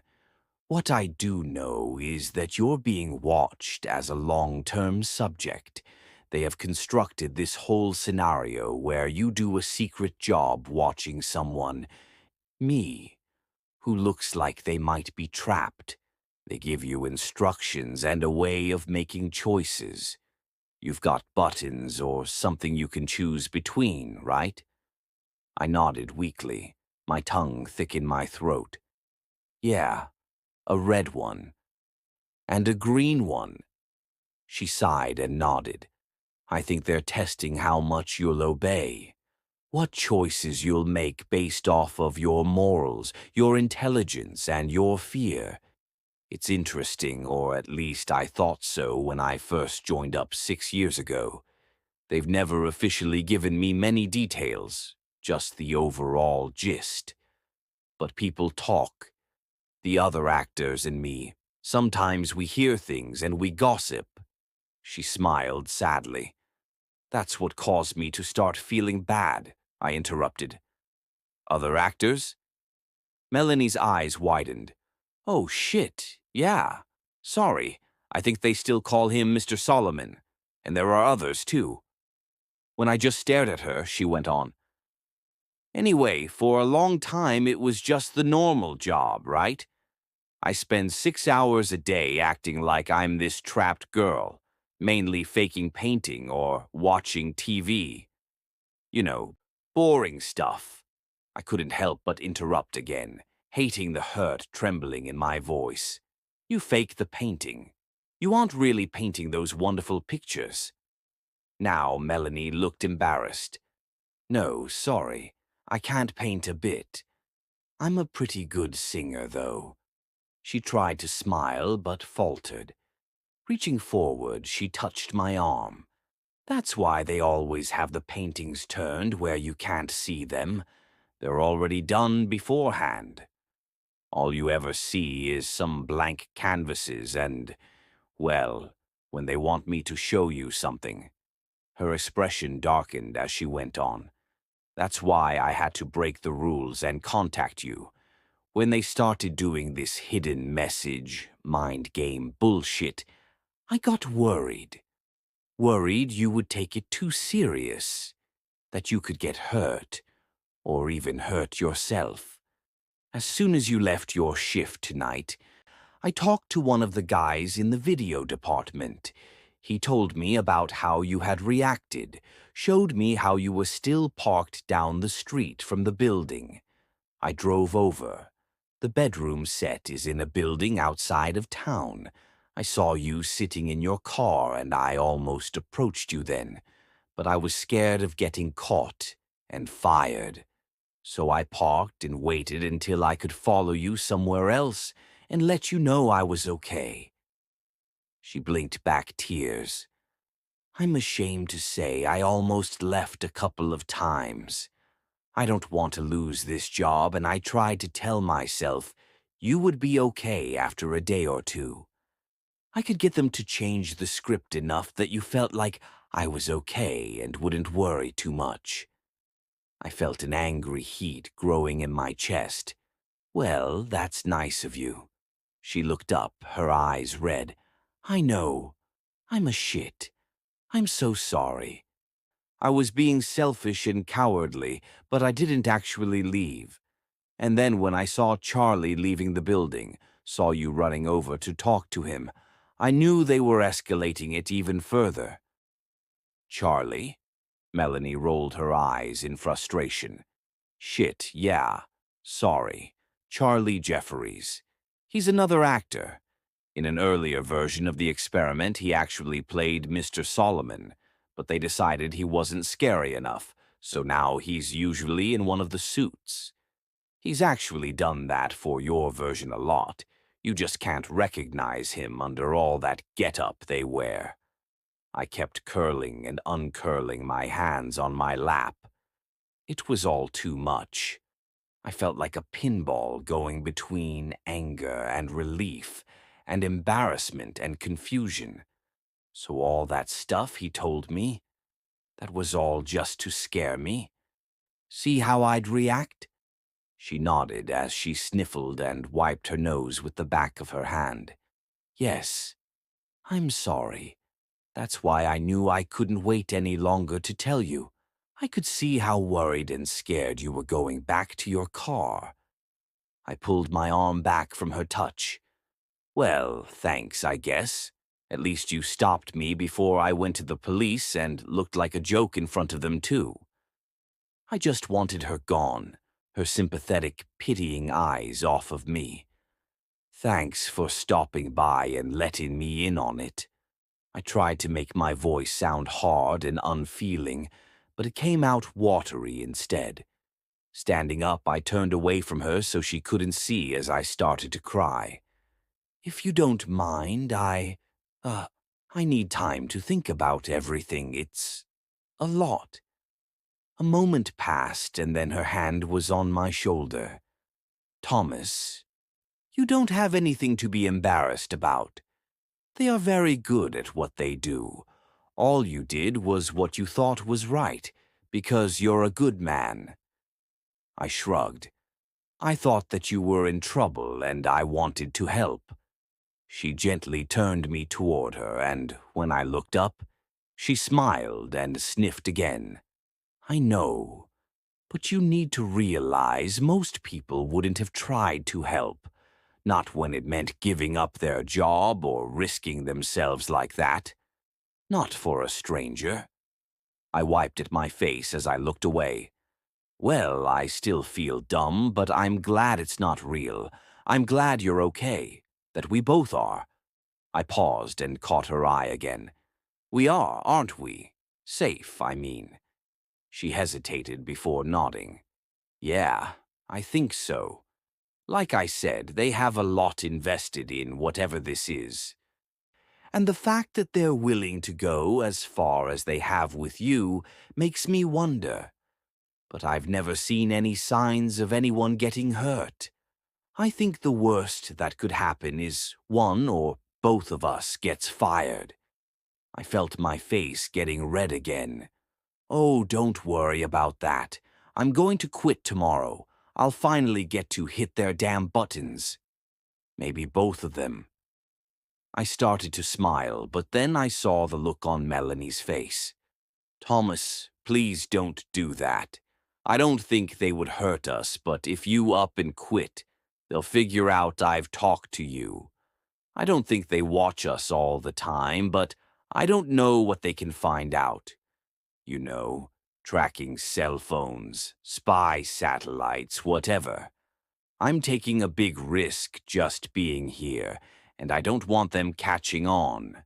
What I do know is that you're being watched as a long-term subject. They have constructed this whole scenario where you do a secret job watching someone, me, who looks like they might be trapped. They give you instructions and a way of making choices. You've got buttons or something you can choose between, right? I nodded weakly, my tongue thick in my throat. Yeah, a red one. And a green one. She sighed and nodded. I think they're testing how much you'll obey. What choices you'll make based off of your morals, your intelligence, and your fear. It's interesting, or at least I thought so when I first joined up 6 years ago. They've never officially given me many details, just the overall gist. But people talk. The other actors and me. Sometimes we hear things and we gossip. She smiled sadly. That's what caused me to start feeling bad, I interrupted. Other actors? Melanie's eyes widened. Oh, shit, yeah. Sorry, I think they still call him Mr. Solomon. And there are others, too. When I just stared at her, she went on. Anyway, for a long time it was just the normal job, right? I spend 6 hours a day acting like I'm this trapped girl, mainly faking painting or watching TV. You know, boring stuff. I couldn't help but interrupt again, hating the hurt trembling in my voice. You fake the painting. You aren't really painting those wonderful pictures. Now Melanie looked embarrassed. No, sorry. I can't paint a bit. I'm a pretty good singer, though. She tried to smile, but faltered. Reaching forward, she touched my arm. That's why they always have the paintings turned where you can't see them. They're already done beforehand. All you ever see is some blank canvases and, well, when they want me to show you something. Her expression darkened as she went on. That's why I had to break the rules and contact you. When they started doing this hidden message, mind game bullshit, I got worried. Worried you would take it too serious, that you could get hurt, or even hurt yourself. As soon as you left your shift tonight, I talked to one of the guys in the video department. He told me about how you had reacted, showed me how you were still parked down the street from the building. I drove over. The bedroom set is in a building outside of town. I saw you sitting in your car and I almost approached you then, but I was scared of getting caught and fired. So I parked and waited until I could follow you somewhere else and let you know I was okay. She blinked back tears. I'm ashamed to say I almost left a couple of times. I don't want to lose this job, and I tried to tell myself you would be okay after a day or two. I could get them to change the script enough that you felt like I was okay and wouldn't worry too much. I felt an angry heat growing in my chest. Well, that's nice of you. She looked up, her eyes red. I know. I'm a shit. I'm so sorry. I was being selfish and cowardly, but I didn't actually leave. And then when I saw Charlie leaving the building, saw you running over to talk to him, I knew they were escalating it even further. Charlie? Melanie rolled her eyes in frustration. Shit, yeah. Sorry. Charlie Jeffries. He's another actor. In an earlier version of the experiment, he actually played Mr. Solomon, but they decided he wasn't scary enough, so now he's usually in one of the suits. He's actually done that for your version a lot. You just can't recognize him under all that get-up they wear. I kept curling and uncurling my hands on my lap. It was all too much. I felt like a pinball going between anger and relief, and embarrassment and confusion. So all that stuff he told me, that was all just to scare me? See how I'd react? She nodded as she sniffled and wiped her nose with the back of her hand. Yes, I'm sorry. That's why I knew I couldn't wait any longer to tell you. I could see how worried and scared you were going back to your car. I pulled my arm back from her touch. Well, thanks, I guess. At least you stopped me before I went to the police and looked like a joke in front of them, too. I just wanted her gone, her sympathetic, pitying eyes off of me. Thanks for stopping by and letting me in on it. I tried to make my voice sound hard and unfeeling, but it came out watery instead. Standing up, I turned away from her so she couldn't see as I started to cry. If you don't mind, I need time to think about everything. It's a lot. A moment passed, and then her hand was on my shoulder. Thomas, you don't have anything to be embarrassed about. They are very good at what they do. All you did was what you thought was right, because you're a good man. I shrugged. I thought that you were in trouble, and I wanted to help. She gently turned me toward her, and when I looked up, she smiled and sniffed again. I know, but you need to realize most people wouldn't have tried to help, not when it meant giving up their job or risking themselves like that. Not for a stranger. I wiped at my face as I looked away. Well, I still feel dumb, but I'm glad it's not real. I'm glad you're okay, that we both are. I paused and caught her eye again. We are, aren't we? Safe, I mean. She hesitated before nodding. Yeah, I think so. Like I said, they have a lot invested in whatever this is. And the fact that they're willing to go as far as they have with you makes me wonder. But I've never seen any signs of anyone getting hurt. I think the worst that could happen is one or both of us gets fired. I felt my face getting red again. Oh, don't worry about that. I'm going to quit tomorrow. I'll finally get to hit their damn buttons. Maybe both of them. I started to smile, but then I saw the look on Melanie's face. Thomas, please don't do that. I don't think they would hurt us, but if you up and quit, they'll figure out I've talked to you. I don't think they watch us all the time, but I don't know what they can find out. You know, tracking cell phones, spy satellites, whatever. I'm taking a big risk just being here, and I don't want them catching on.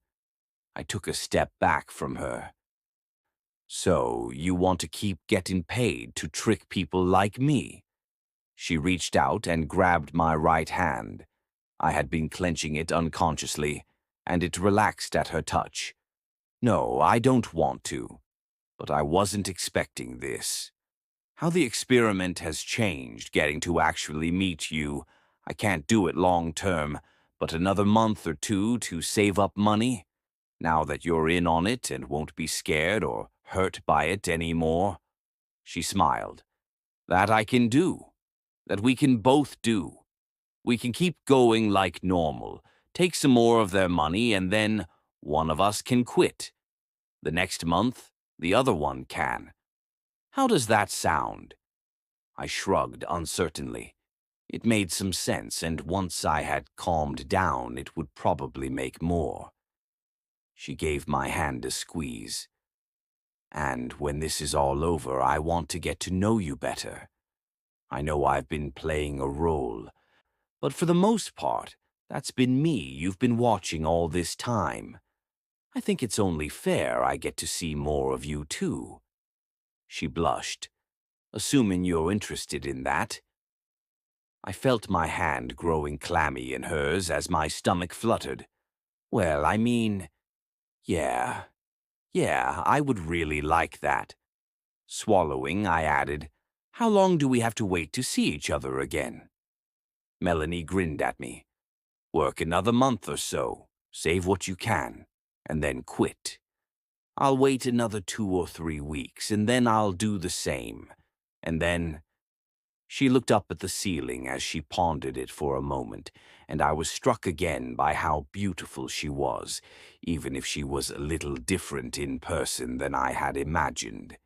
I took a step back from her. So, you want to keep getting paid to trick people like me? She reached out and grabbed my right hand. I had been clenching it unconsciously, and it relaxed at her touch. No, I don't want to. But I wasn't expecting this. How the experiment has changed getting to actually meet you. I can't do it long term, but another month or two to save up money? Now that you're in on it and won't be scared or hurt by it anymore? She smiled. That I can do. That we can both do. We can keep going like normal, take some more of their money, and then one of us can quit. The next month, the other one can. How does that sound? I shrugged uncertainly. It made some sense, and once I had calmed down, it would probably make more. She gave my hand a squeeze. And when this is all over, I want to get to know you better. I know I've been playing a role, but for the most part, That's been me you've been watching all this time. I think it's only fair I get to see more of you too." She blushed. "Assuming you're interested in that." I felt my hand growing clammy in hers as my stomach fluttered. "Well, I mean, yeah, I would really like that." Swallowing, I added, "How long do we have to wait to see each other again?" Melanie grinned at me. "Work another month or so, save what you can, and then quit. I'll wait another 2 or 3 weeks, and then I'll do the same. And then—" She looked up at the ceiling as she pondered it for a moment, and I was struck again by how beautiful she was, even if she was a little different in person than I had imagined.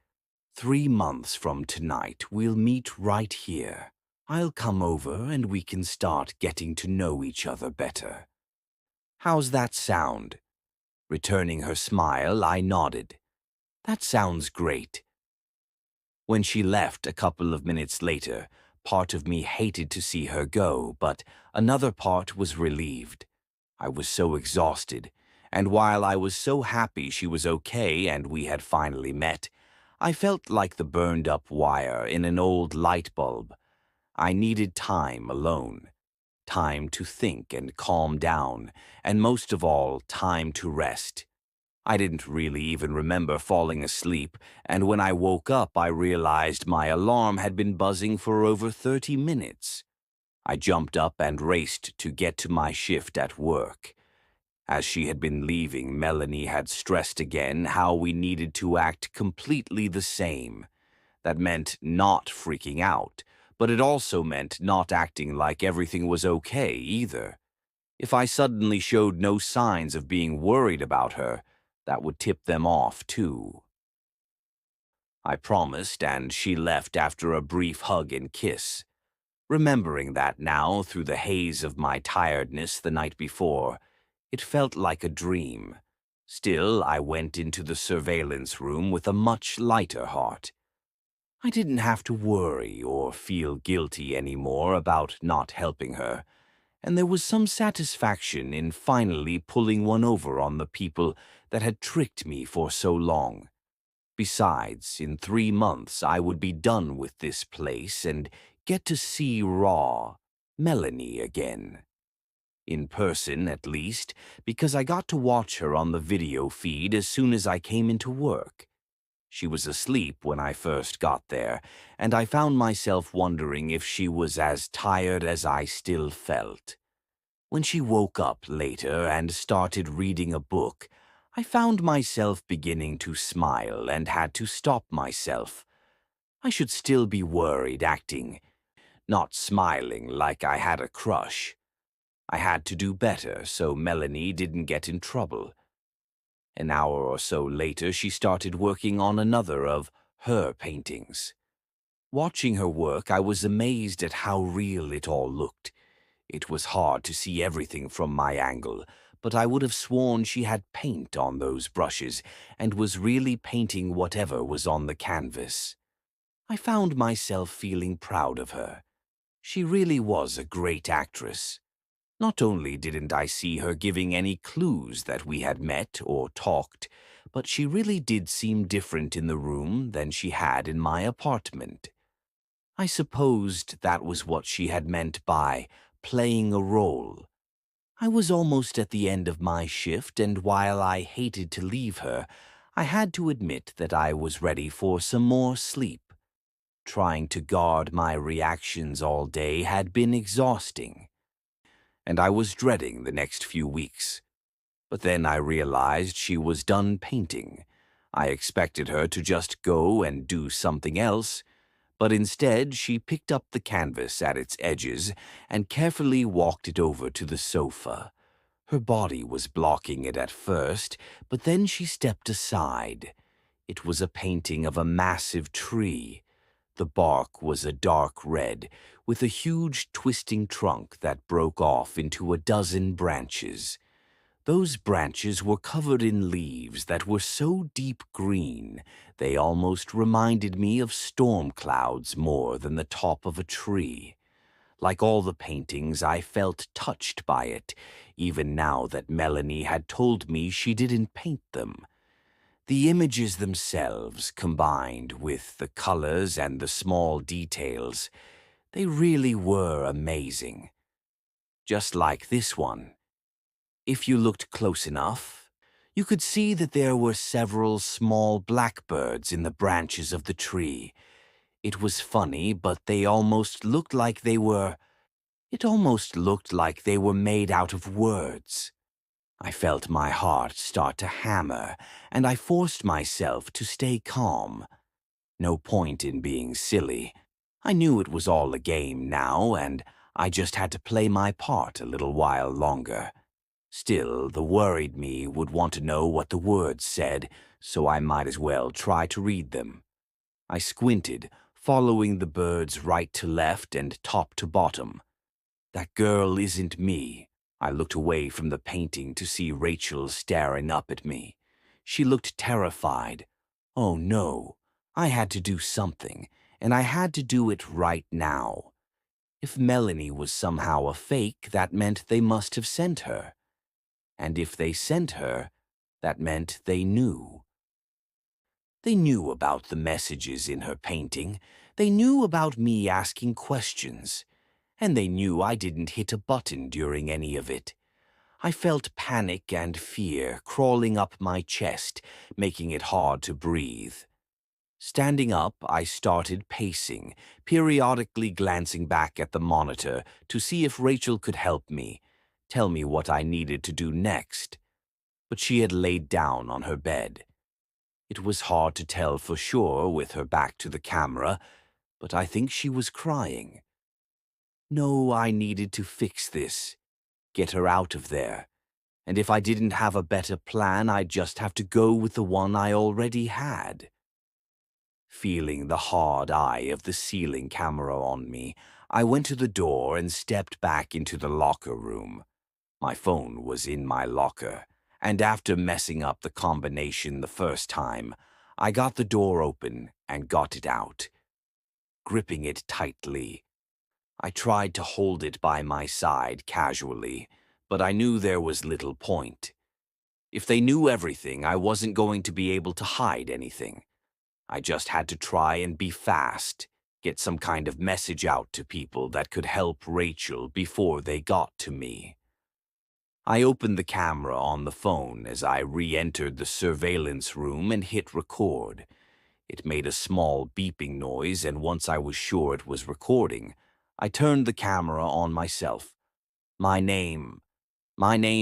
"3 months from tonight, we'll meet right here. I'll come over and we can start getting to know each other better. How's that sound?" Returning her smile, I nodded. "That sounds great." When she left a couple of minutes later, part of me hated to see her go, but another part was relieved. I was so exhausted, and while I was so happy she was okay and we had finally met, I felt like the burned-up wire in an old light bulb. I needed time alone, time to think and calm down, and most of all, time to rest. I didn't really even remember falling asleep, and when I woke up I realized my alarm had been buzzing for over 30 minutes. I jumped up and raced to get to my shift at work. As she had been leaving, Melanie had stressed again how we needed to act completely the same. That meant not freaking out, but it also meant not acting like everything was okay either. If I suddenly showed no signs of being worried about her, that would tip them off too. I promised, and she left after a brief hug and kiss. Remembering that now through the haze of my tiredness the night before, it felt like a dream. Still, I went into the surveillance room with a much lighter heart. I didn't have to worry or feel guilty anymore about not helping her, and there was some satisfaction in finally pulling one over on the people that had tricked me for so long. Besides, in 3 months I would be done with this place and get to see raw Melanie again. In person, at least, because I got to watch her on the video feed as soon as I came into work. She was asleep when I first got there, and I found myself wondering if she was as tired as I still felt. When she woke up later and started reading a book, I found myself beginning to smile and had to stop myself. I should still be worried acting, not smiling like I had a crush. I had to do better so Melanie didn't get in trouble. An hour or so later, she started working on another of her paintings. Watching her work, I was amazed at how real it all looked. It was hard to see everything from my angle, but I would have sworn she had paint on those brushes and was really painting whatever was on the canvas. I found myself feeling proud of her. She really was a great actress. Not only didn't I see her giving any clues that we had met or talked, but she really did seem different in the room than she had in my apartment. I supposed that was what she had meant by playing a role. I was almost at the end of my shift, and while I hated to leave her, I had to admit that I was ready for some more sleep. Trying to guard my reactions all day had been exhausting, and I was dreading the next few weeks. But then I realized she was done painting. I expected her to just go and do something else, but instead she picked up the canvas at its edges and carefully walked it over to the sofa. Her body was blocking it at first, but then she stepped aside. It was a painting of a massive tree. The bark was a dark red, with a huge twisting trunk that broke off into a dozen branches. Those branches were covered in leaves that were so deep green they almost reminded me of storm clouds more than the top of a tree. Like all the paintings, I felt touched by it, even now that Melanie had told me she didn't paint them. The images themselves, combined with the colors and the small details, they really were amazing. Just like this one. If you looked close enough, you could see that there were several small blackbirds in the branches of the tree. It was funny, but they almost looked like they were... It almost looked like they were made out of words. I felt my heart start to hammer, and I forced myself to stay calm. No point in being silly. I knew it was all a game now, and I just had to play my part a little while longer. Still, the worried me would want to know what the words said, so I might as well try to read them. I squinted, following the birds right to left and top to bottom. That girl isn't me. I looked away from the painting to see Rachel staring up at me. She looked terrified. Oh no, I had to do something, and I had to do it right now. If Melanie was somehow a fake, that meant they must have sent her. And if they sent her, that meant they knew. They knew about the messages in her painting. They knew about me asking questions. And they knew I didn't hit a button during any of it. I felt panic and fear crawling up my chest, making it hard to breathe. Standing up, I started pacing, periodically glancing back at the monitor to see if Rachel could help me, tell me what I needed to do next. But she had laid down on her bed. It was hard to tell for sure with her back to the camera, but I think she was crying. No, I needed to fix this, get her out of there. And if I didn't have a better plan, I'd just have to go with the one I already had. Feeling the hard eye of the ceiling camera on me, I went to the door and stepped back into the locker room. My phone was in my locker, and after messing up the combination the first time, I got the door open and got it out. Gripping it tightly, I tried to hold it by my side casually, but I knew there was little point. If they knew everything, I wasn't going to be able to hide anything. I just had to try and be fast, get some kind of message out to people that could help Rachel before they got to me. I opened the camera on the phone as I re-entered the surveillance room and hit record. It made a small beeping noise, and once I was sure it was recording, I turned the camera on myself. My name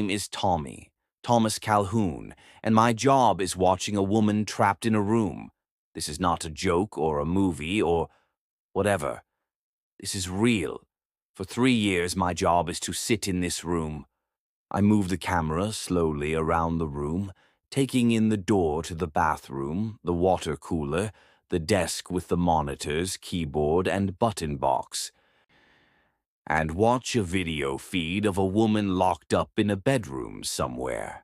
is Tommy, Thomas Calhoun, and my job is watching a woman trapped in a room. This is not a joke or a movie or whatever. This is real. For 3 years, my job is to sit in this room. I moved the camera slowly around the room, taking in the door to the bathroom, the water cooler, the desk with the monitors, keyboard, and button box, and watch a video feed of a woman locked up in a bedroom somewhere.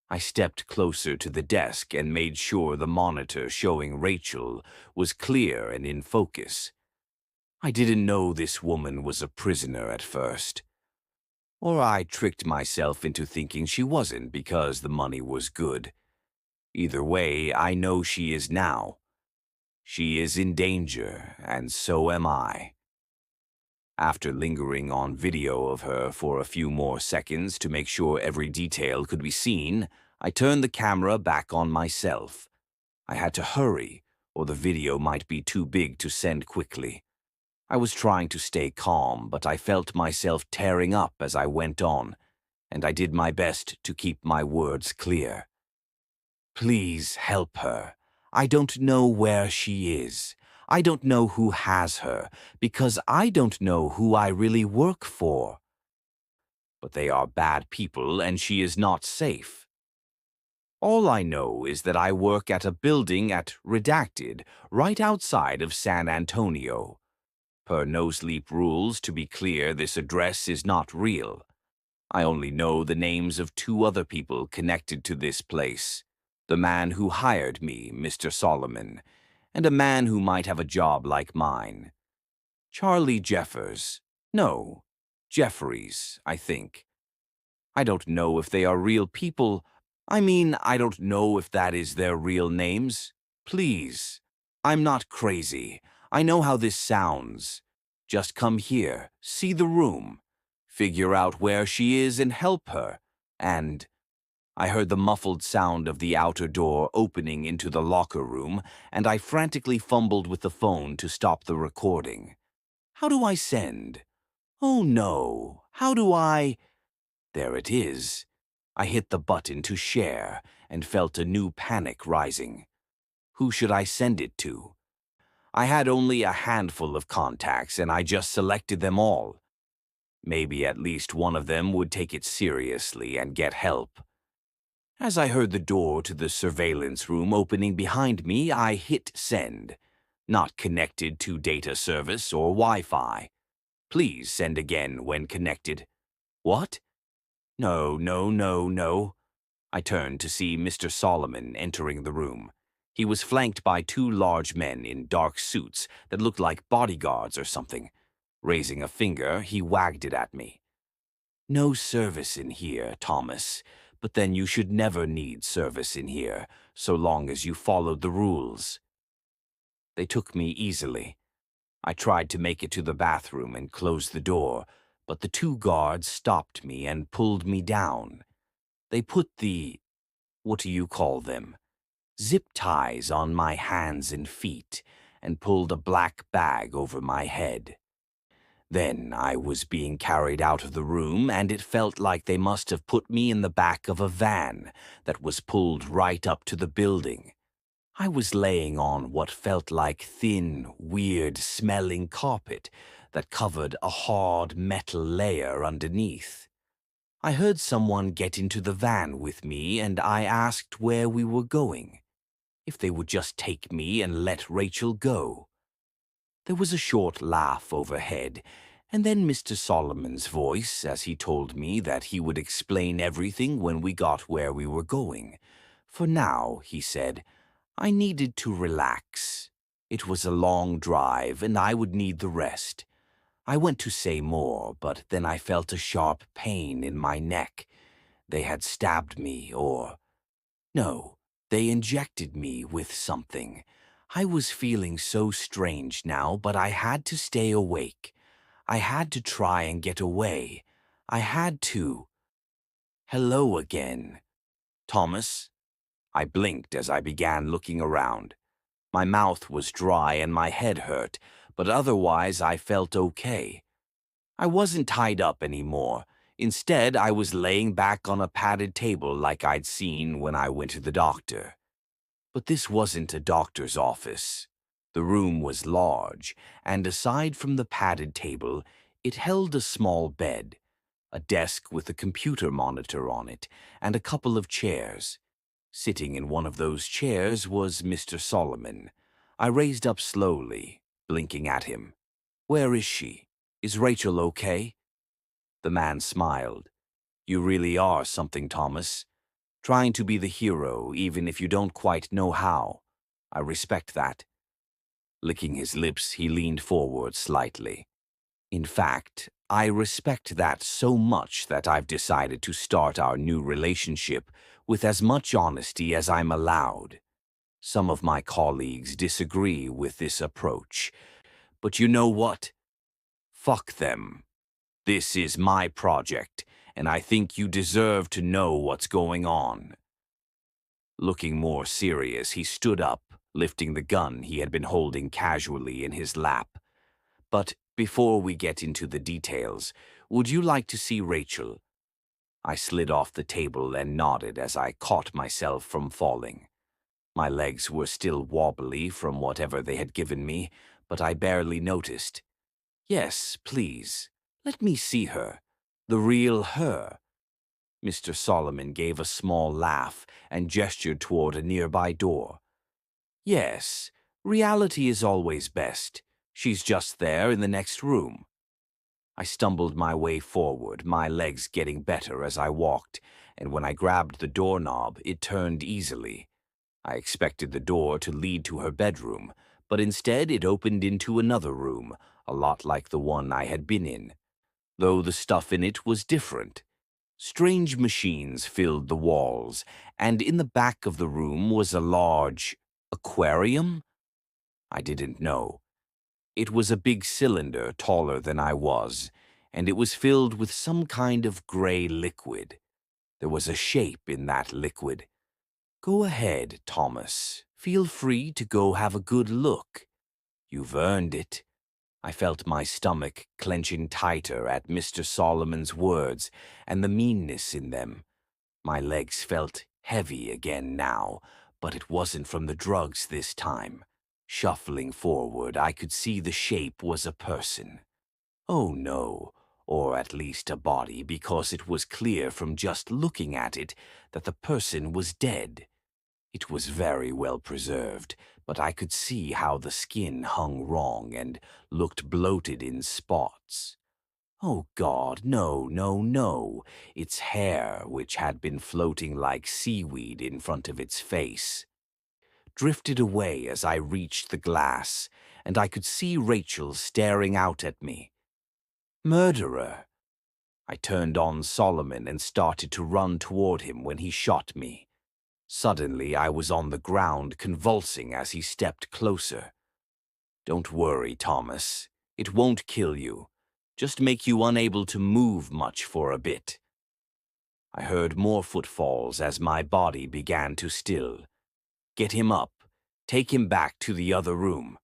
I stepped closer to the desk and made sure the monitor showing Rachel was clear and in focus. I didn't know this woman was a prisoner at first. Or I tricked myself into thinking she wasn't because the money was good. Either way, I know she is now. She is in danger, and so am I. After lingering on video of her for a few more seconds to make sure every detail could be seen, I turned the camera back on myself. I had to hurry, or the video might be too big to send quickly. I was trying to stay calm, but I felt myself tearing up as I went on, and I did my best to keep my words clear. Please help her. I don't know where she is. I don't know who has her, because I don't know who I really work for. But they are bad people, and she is not safe. All I know is that I work at a building at Redacted, right outside of San Antonio. Per no-sleep rules, to be clear, this address is not real. I only know the names of 2 other people connected to this place. The man who hired me, Mr. Solomon, and a man who might have a job like mine. Charlie Jeffers. No, Jeffries, I think. I don't know if they are real people. I mean, I don't know if that is their real names. Please. I'm not crazy. I know how this sounds. Just come here, see the room, figure out where she is and help her. And I heard the muffled sound of the outer door opening into the locker room, and I frantically fumbled with the phone to stop the recording. How do I send? Oh no, how do I? There it is. I hit the button to share and felt a new panic rising. Who should I send it to? I had only a handful of contacts and I just selected them all. Maybe at least one of them would take it seriously and get help. As I heard the door to the surveillance room opening behind me, I hit send. Not connected to data service or Wi-Fi. Please send again when connected. What? No, no, no, no. I turned to see Mr. Solomon entering the room. He was flanked by two large men in dark suits that looked like bodyguards or something. Raising a finger, he wagged it at me. No service in here, Thomas, but then you should never need service in here, so long as you followed the rules. They took me easily. I tried to make it to the bathroom and close the door, but the two guards stopped me and pulled me down. They put what do you call them? Zip ties on my hands and feet and pulled a black bag over my head. Then I was being carried out of the room, and it felt like they must have put me in the back of a van that was pulled right up to the building. I was laying on what felt like thin, weird-smelling carpet that covered a hard metal layer underneath. I heard someone get into the van with me, and I asked where we were going, if they would just take me and let Rachel go. There was a short laugh overhead, and then Mr. Solomon's voice as he told me that he would explain everything when we got where we were going. For now, he said, I needed to relax. It was a long drive, and I would need the rest. I went to say more, but then I felt a sharp pain in my neck. They had stabbed me, or... No, they injected me with something. I was feeling so strange now, but I had to stay awake. I had to try and get away. I had to. Hello again. Thomas? I blinked as I began looking around. My mouth was dry and my head hurt, but otherwise I felt okay. I wasn't tied up anymore. Instead, I was laying back on a padded table like I'd seen when I went to the doctor. But this wasn't a doctor's office. The room was large, and aside from the padded table, it held a small bed, a desk with a computer monitor on it, and a couple of chairs. Sitting in one of those chairs was Mr. Solomon. I raised up slowly, blinking at him. Where is she? Is Rachel okay? The man smiled. You really are something, Thomas. Trying to be the hero even if you don't quite know how. I respect that. Licking his lips, he leaned forward slightly. In fact, I respect that so much that I've decided to start our new relationship with as much honesty as I'm allowed. Some of my colleagues disagree with this approach, but you know what? Fuck them. This is my project, and I think you deserve to know what's going on. Looking more serious, he stood up, lifting the gun he had been holding casually in his lap. But before we get into the details, would you like to see Rachel? I slid off the table and nodded as I caught myself from falling. My legs were still wobbly from whatever they had given me, but I barely noticed. Yes, please. Let me see her. The real her. Mr. Solomon gave a small laugh and gestured toward a nearby door. Yes, reality is always best. She's just there in the next room. I stumbled my way forward, my legs getting better as I walked, and when I grabbed the doorknob, it turned easily. I expected the door to lead to her bedroom, but instead it opened into another room, a lot like the one I had been in. though the stuff in it was different. Strange machines filled the walls, and in the back of the room was a large aquarium? I didn't know. It was a big cylinder taller than I was, and it was filled with some kind of gray liquid. There was a shape in that liquid. Go ahead, Thomas. Feel free to go have a good look. You've earned it. I felt my stomach clenching tighter at Mr. Solomon's words and the meanness in them. My legs felt heavy again now, but it wasn't from the drugs this time. Shuffling forward, I could see the shape was a person. Oh no, or at least a body, because it was clear from just looking at it that the person was dead. It was very well preserved, but I could see how the skin hung wrong and looked bloated in spots. Oh God, no, no, no. Its hair, which had been floating like seaweed in front of its face, drifted away as I reached the glass, and I could see Rachel staring out at me. Murderer! I turned on Solomon and started to run toward him when he shot me. Suddenly, I was on the ground, convulsing as he stepped closer. Don't worry, Thomas. It won't kill you. Just make you unable to move much for a bit. I heard more footfalls as my body began to still. Get him up. Take him back to the other room.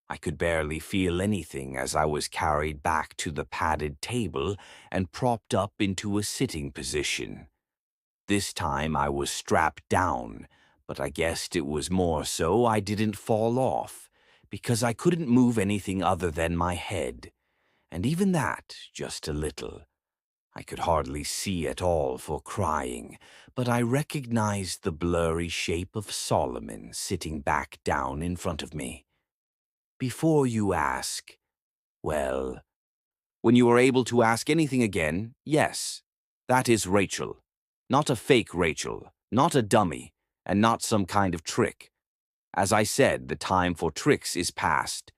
I could barely feel anything as I was carried back to the padded table and propped up into a sitting position. This time I was strapped down, but I guessed it was more so I didn't fall off, because I couldn't move anything other than my head, and even that just a little. I could hardly see at all for crying, but I recognized the blurry shape of Solomon sitting back down in front of me. Before you ask, well, when you are able to ask anything again, yes, that is Rachel. Not a fake Rachel, not a dummy, and not some kind of trick. As I said, the time for tricks is past.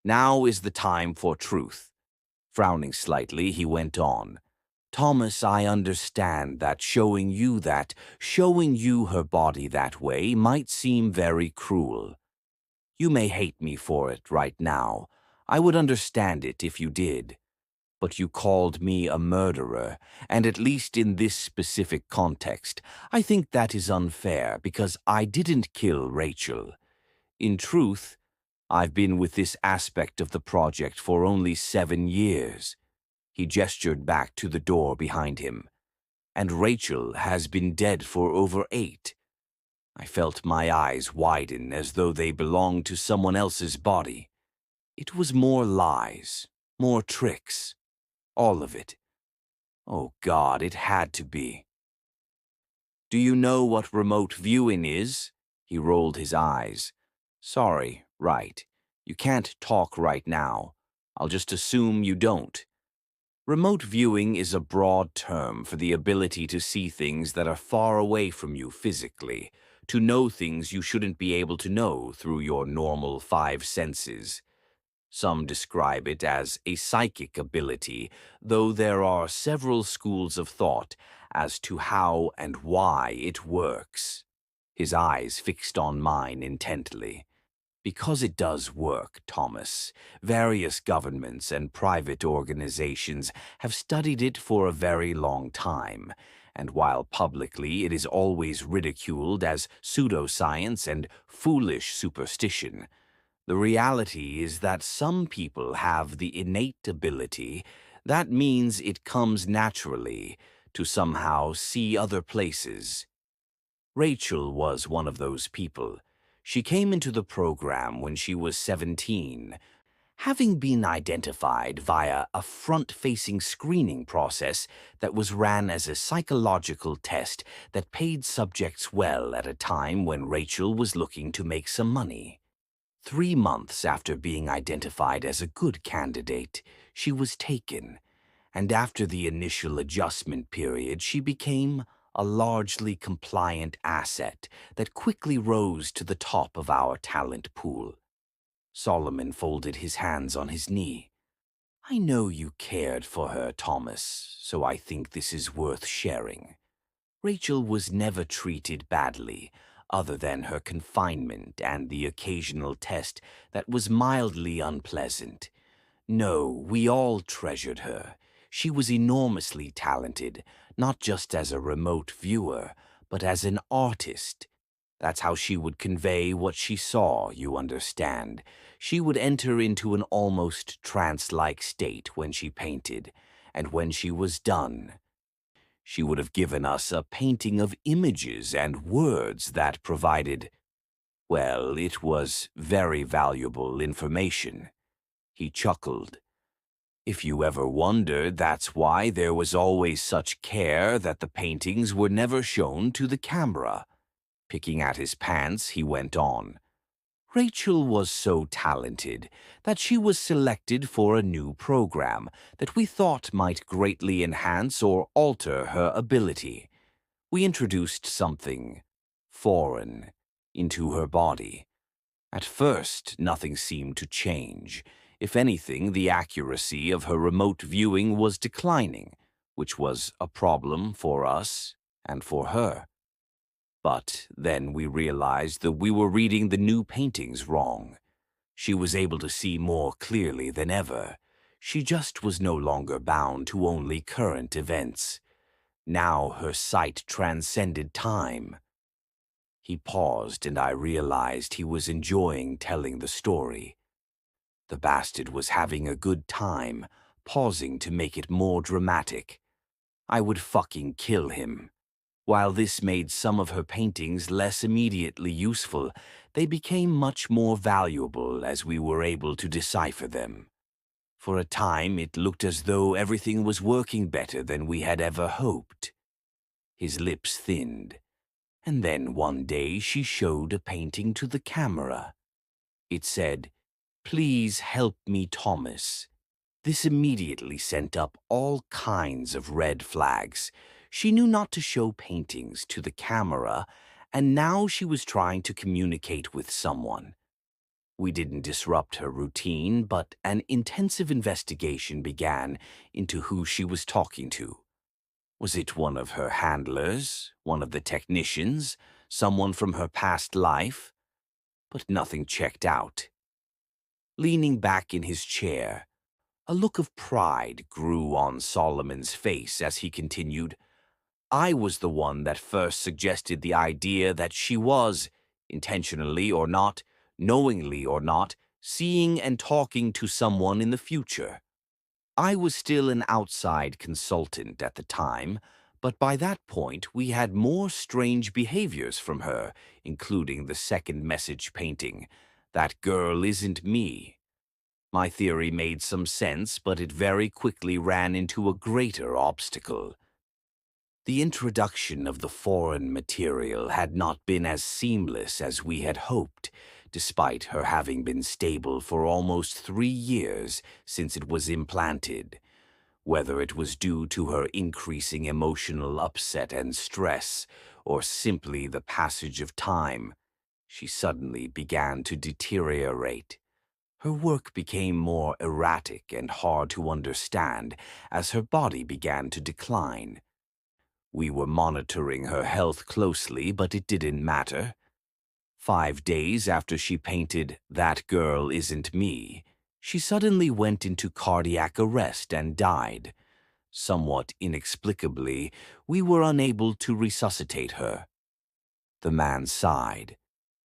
Now is the time for truth. Frowning slightly, he went on. Thomas, I understand that showing you her body that way might seem very cruel. You may hate me for it right now. I would understand it if you did. But you called me a murderer, and at least in this specific context, I think that is unfair because I didn't kill Rachel. In truth, I've been with this aspect of the project for only 7 years. He gestured back to the door behind him. And Rachel has been dead for over 8. I felt my eyes widen as though they belonged to someone else's body. It was more lies, more tricks. All of it. Oh God, it had to be. Do you know what remote viewing is? He rolled his eyes. Sorry, right. You can't talk right now. I'll just assume you don't. Remote viewing is a broad term for the ability to see things that are far away from you physically, to know things you shouldn't be able to know through your normal 5 senses. Some describe it as a psychic ability, though there are several schools of thought as to how and why it works. His eyes fixed on mine intently. Because it does work, Thomas, various governments and private organizations have studied it for a very long time, and while publicly it is always ridiculed as pseudoscience and foolish superstition, the reality is that some people have the innate ability, that means it comes naturally, to somehow see other places. Rachel was one of those people. She came into the program when she was 17, having been identified via a front-facing screening process that was ran as a psychological test that paid subjects well at a time when Rachel was looking to make some money. 3 months after being identified as a good candidate, she was taken, and after the initial adjustment period, she became a largely compliant asset that quickly rose to the top of our talent pool. Solomon folded his hands on his knee. I know you cared for her, Thomas, so I think this is worth sharing. Rachel was never treated badly, other than her confinement and the occasional test that was mildly unpleasant. No, we all treasured her. She was enormously talented, not just as a remote viewer, but as an artist. That's how she would convey what she saw, you understand. She would enter into an almost trance-like state when she painted, and when she was done, she would have given us a painting of images and words that provided, well, it was very valuable information. He chuckled. If you ever wondered, that's why there was always such care that the paintings were never shown to the camera. Picking at his pants, he went on. Rachel was so talented that she was selected for a new program that we thought might greatly enhance or alter her ability. We introduced something foreign into her body. At first, nothing seemed to change. If anything, the accuracy of her remote viewing was declining, which was a problem for us and for her. But then we realized that we were reading the new paintings wrong. She was able to see more clearly than ever. She just was no longer bound to only current events. Now her sight transcended time. He paused, and I realized he was enjoying telling the story. The bastard was having a good time, pausing to make it more dramatic. I would fucking kill him. While this made some of her paintings less immediately useful, they became much more valuable as we were able to decipher them. For a time, it looked as though everything was working better than we had ever hoped. His lips thinned, and then one day she showed a painting to the camera. It said, "Please help me, Thomas." This immediately sent up all kinds of red flags. She knew not to show paintings to the camera, and now she was trying to communicate with someone. We didn't disrupt her routine, but an intensive investigation began into who she was talking to. Was it one of her handlers, one of the technicians, someone from her past life? But nothing checked out. Leaning back in his chair, a look of pride grew on Solomon's face as he continued, I was the one that first suggested the idea that she was, intentionally or not, knowingly or not, seeing and talking to someone in the future. I was still an outside consultant at the time, but by that point we had more strange behaviors from her, including the second message painting, "That girl isn't me." My theory made some sense, but it very quickly ran into a greater obstacle. The introduction of the foreign material had not been as seamless as we had hoped, despite her having been stable for almost 3 years since it was implanted. Whether it was due to her increasing emotional upset and stress, or simply the passage of time, she suddenly began to deteriorate. Her work became more erratic and hard to understand as her body began to decline. We were monitoring her health closely, but it didn't matter. 5 days after she painted "That Girl Isn't Me," she suddenly went into cardiac arrest and died. Somewhat inexplicably, we were unable to resuscitate her. The man sighed.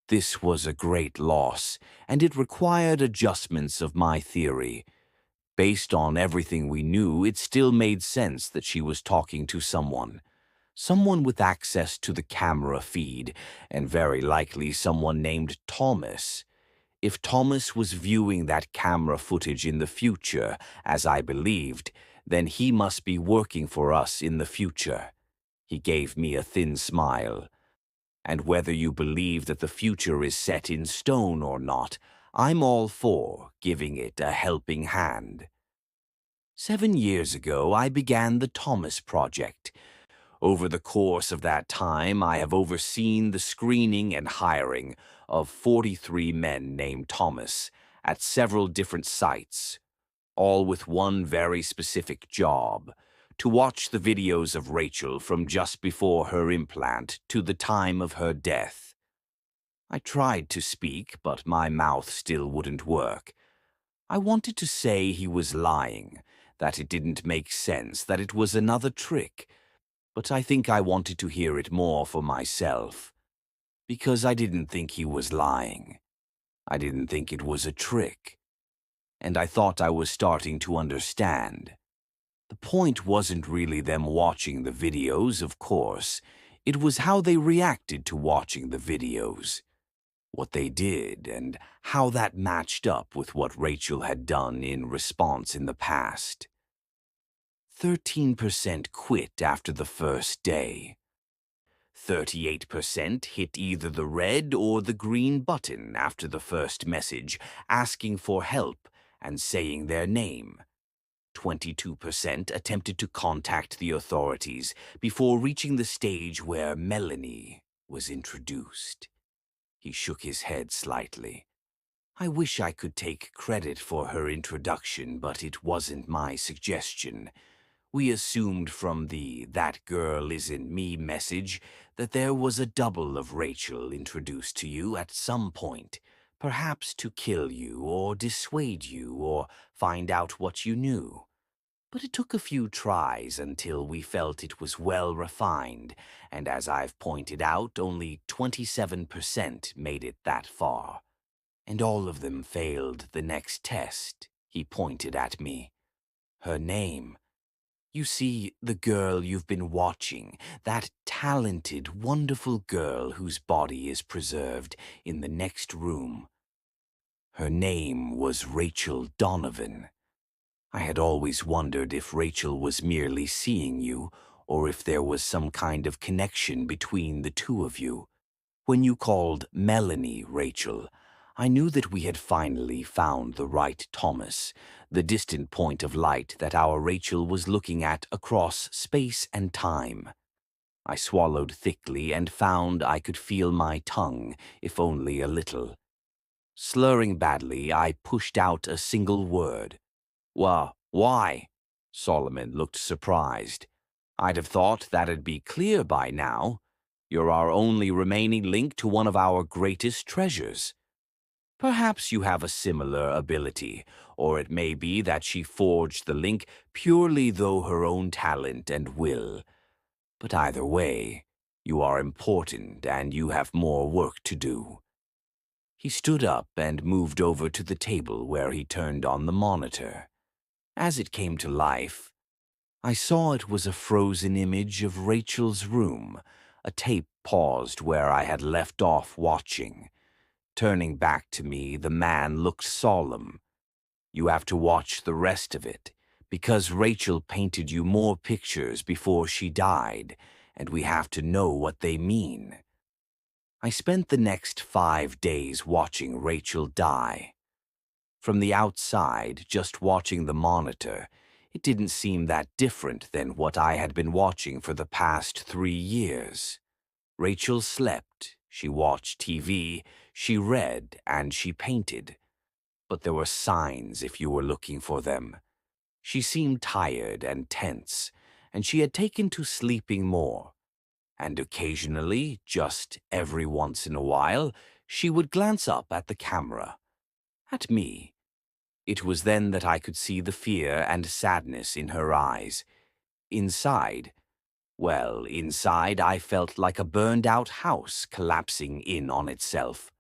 This was a great loss, and it required adjustments of my theory. Based on everything we knew, it still made sense that she was talking to someone. Someone with access to the camera feed, and very likely someone named Thomas. If Thomas was viewing that camera footage in the future, as I believed, then he must be working for us in the future. He gave me a thin smile. And whether you believe that the future is set in stone or not, I'm all for giving it a helping hand. 7 years ago, I began the Thomas Project. Over the course of that time, I have overseen the screening and hiring of 43 men named Thomas at several different sites, all with one very specific job: to watch the videos of Rachel from just before her implant to the time of her death. I tried to speak, but my mouth still wouldn't work. I wanted to say he was lying, that it didn't make sense, that it was another trick, but I think I wanted to hear it more for myself, because I didn't think he was lying. I didn't think it was a trick, and I thought I was starting to understand. The point wasn't really them watching the videos, of course. It was how they reacted to watching the videos, what they did, and how that matched up with what Rachel had done in response in the past. 13% quit after the first day. 38% hit either the red or the green button after the first message, asking for help and saying their name. 22% attempted to contact the authorities before reaching the stage where Melanie was introduced. He shook his head slightly. I wish I could take credit for her introduction, but it wasn't my suggestion. We assumed from the "that girl isn't me" message that there was a double of Rachel introduced to you at some point, perhaps to kill you or dissuade you or find out what you knew. But it took a few tries until we felt it was well refined, and as I've pointed out, only 27% made it that far. And all of them failed the next test. He pointed at me. Her name. You see, the girl you've been watching, that talented, wonderful girl whose body is preserved in the next room. Her name was Rachel Donovan. I had always wondered if Rachel was merely seeing you, or if there was some kind of connection between the two of you. When you called Melanie Rachel, I knew that we had finally found the right Thomas, the distant point of light that our Rachel was looking at across space and time. I swallowed thickly and found I could feel my tongue, if only a little. Slurring badly, I pushed out a single word. Why? Solomon looked surprised. I'd have thought that'd be clear by now. You're our only remaining link to one of our greatest treasures. Perhaps you have a similar ability, or it may be that she forged the link purely through her own talent and will. But either way, you are important and you have more work to do. He stood up and moved over to the table where he turned on the monitor. As it came to life, I saw it was a frozen image of Rachel's room, a tape paused where I had left off watching. Turning back to me, the man looked solemn. You have to watch the rest of it, because Rachel painted you more pictures before she died, and we have to know what they mean. I spent the next 5 days watching Rachel die. From the outside, just watching the monitor, it didn't seem that different than what I had been watching for the past 3 years. Rachel slept, she watched TV, she read, and she painted. But there were signs if you were looking for them. She seemed tired and tense, and she had taken to sleeping more. And occasionally, just every once in a while, she would glance up at the camera. At me. It was then that I could see the fear and sadness in her eyes. Inside, I felt like a burned-out house collapsing in on itself.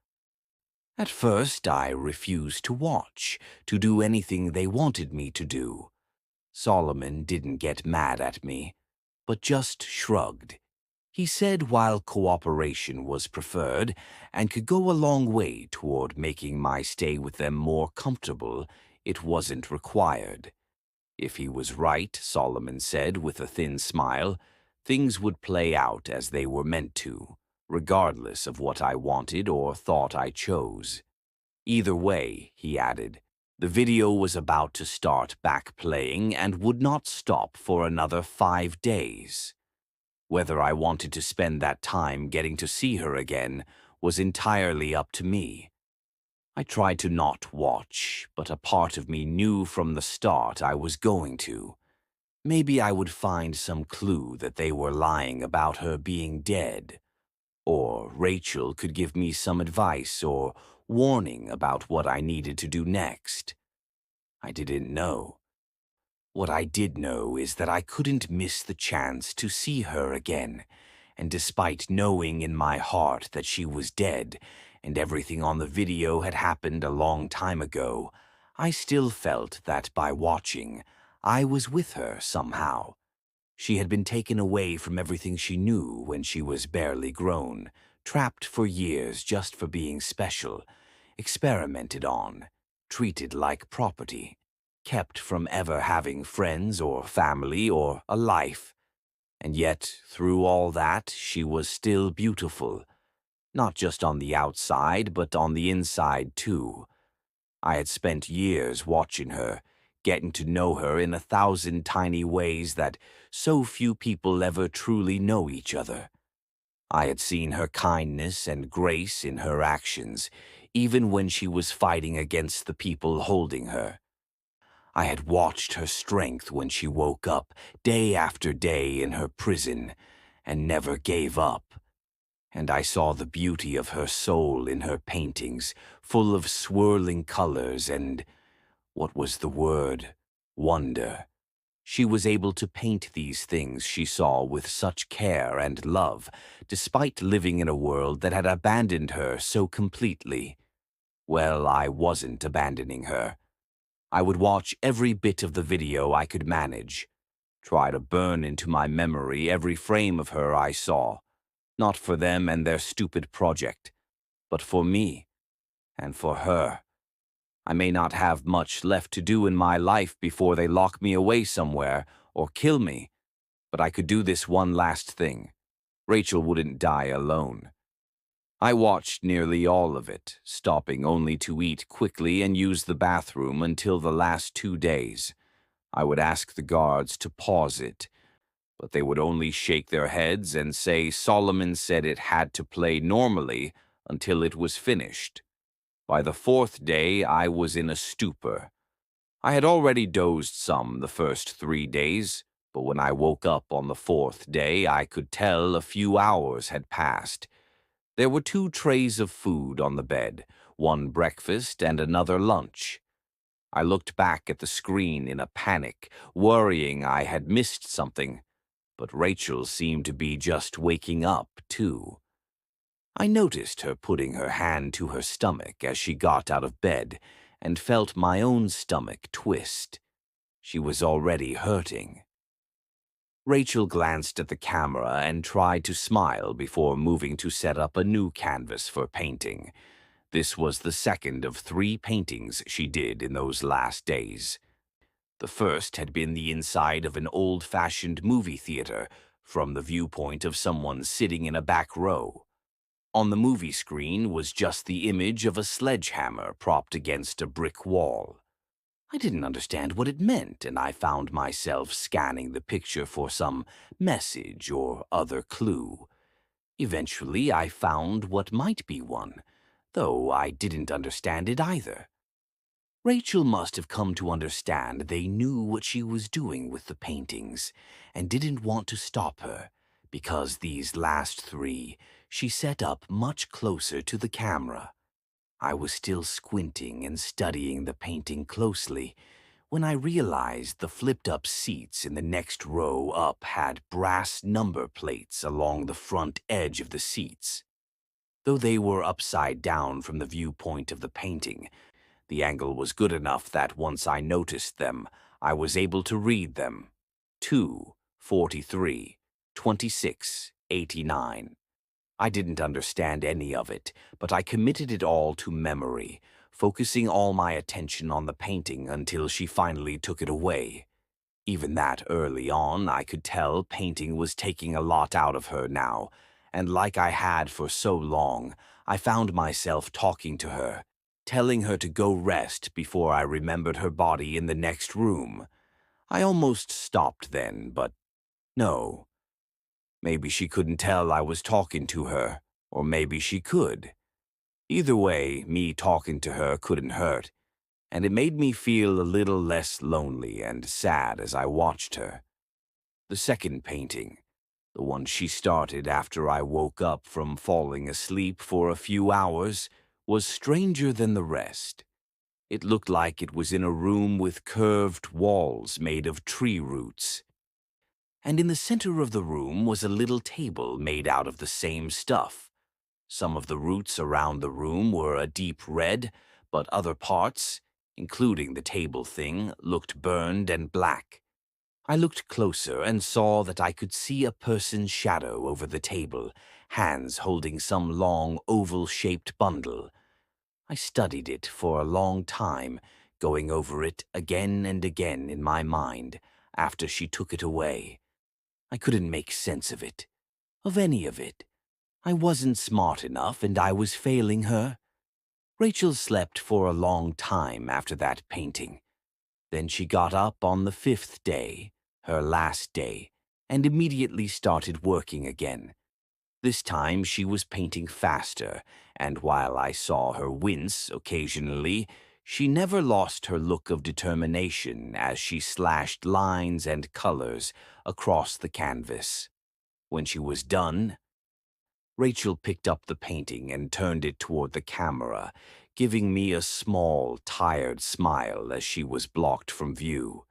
At first, I refused to watch, to do anything they wanted me to do. Solomon didn't get mad at me, but just shrugged. He said while cooperation was preferred and could go a long way toward making my stay with them more comfortable, it wasn't required. If he was right, Solomon said with a thin smile, things would play out as they were meant to, regardless of what I wanted or thought I chose. Either way, he added, the video was about to start back playing and would not stop for another 5 days. Whether I wanted to spend that time getting to see her again was entirely up to me. I tried to not watch, but a part of me knew from the start I was going to. Maybe I would find some clue that they were lying about her being dead. Or Rachel could give me some advice or warning about what I needed to do next. I didn't know. What I did know is that I couldn't miss the chance to see her again, and despite knowing in my heart that she was dead and everything on the video had happened a long time ago, I still felt that by watching, I was with her somehow. She had been taken away from everything she knew when she was barely grown, trapped for years just for being special, experimented on, treated like property, kept from ever having friends or family or a life. And yet, through all that, she was still beautiful, not just on the outside, but on the inside too. I had spent years watching her, getting to know her in 1,000 tiny ways that so few people ever truly know each other. I had seen her kindness and grace in her actions, even when she was fighting against the people holding her. I had watched her strength when she woke up, day after day in her prison, and never gave up. And I saw the beauty of her soul in her paintings, full of swirling colors and, what was the word? Wonder. She was able to paint these things she saw with such care and love, despite living in a world that had abandoned her so completely. Well, I wasn't abandoning her. I would watch every bit of the video I could manage, try to burn into my memory every frame of her I saw, not for them and their stupid project, but for me and for her. I may not have much left to do in my life before they lock me away somewhere or kill me, but I could do this one last thing. Rachel wouldn't die alone. I watched nearly all of it, stopping only to eat quickly and use the bathroom until the last 2 days. I would ask the guards to pause it, but they would only shake their heads and say Solomon said it had to play normally until it was finished. By the 4th day, I was in a stupor. I had already dozed some the first 3 days, but when I woke up on the 4th day, I could tell a few hours had passed. There were 2 trays of food on the bed, one breakfast and another lunch. I looked back at the screen in a panic, worrying I had missed something, but Rachel seemed to be just waking up, too. I noticed her putting her hand to her stomach as she got out of bed and felt my own stomach twist. She was already hurting. Rachel glanced at the camera and tried to smile before moving to set up a new canvas for painting. This was the second of 3 paintings she did in those last days. The first had been the inside of an old-fashioned movie theater from the viewpoint of someone sitting in a back row. On the movie screen was just the image of a sledgehammer propped against a brick wall. I didn't understand what it meant, and I found myself scanning the picture for some message or other clue. Eventually, I found what might be one, though I didn't understand it either. Rachel must have come to understand they knew what she was doing with the paintings and didn't want to stop her, because these last 3 she set up much closer to the camera. I was still squinting and studying the painting closely when I realized the flipped-up seats in the next row up had brass number plates along the front edge of the seats. Though they were upside down from the viewpoint of the painting, the angle was good enough that once I noticed them, I was able to read them. 2, 43, 26, 89. I didn't understand any of it, but I committed it all to memory, focusing all my attention on the painting until she finally took it away. Even that early on, I could tell painting was taking a lot out of her now, and like I had for so long, I found myself talking to her, telling her to go rest before I remembered her body in the next room. I almost stopped then, but no. Maybe she couldn't tell I was talking to her, or maybe she could. Either way, me talking to her couldn't hurt, and it made me feel a little less lonely and sad as I watched her. The second painting, the one she started after I woke up from falling asleep for a few hours, was stranger than the rest. It looked like it was in a room with curved walls made of tree roots. And in the center of the room was a little table made out of the same stuff. Some of the roots around the room were a deep red, but other parts, including the table thing, looked burned and black. I looked closer and saw that I could see a person's shadow over the table, hands holding some long, oval-shaped bundle. I studied it for a long time, going over it again and again in my mind after she took it away. I couldn't make sense of it, of any of it. I wasn't smart enough and I was failing her. Rachel slept for a long time after that painting. Then she got up on the 5th day, her last day, and immediately started working again. This time she was painting faster, and while I saw her wince occasionally, she never lost her look of determination as she slashed lines and colors across the canvas. When she was done, Rachel picked up the painting and turned it toward the camera, giving me a small, tired smile as she was blocked from view.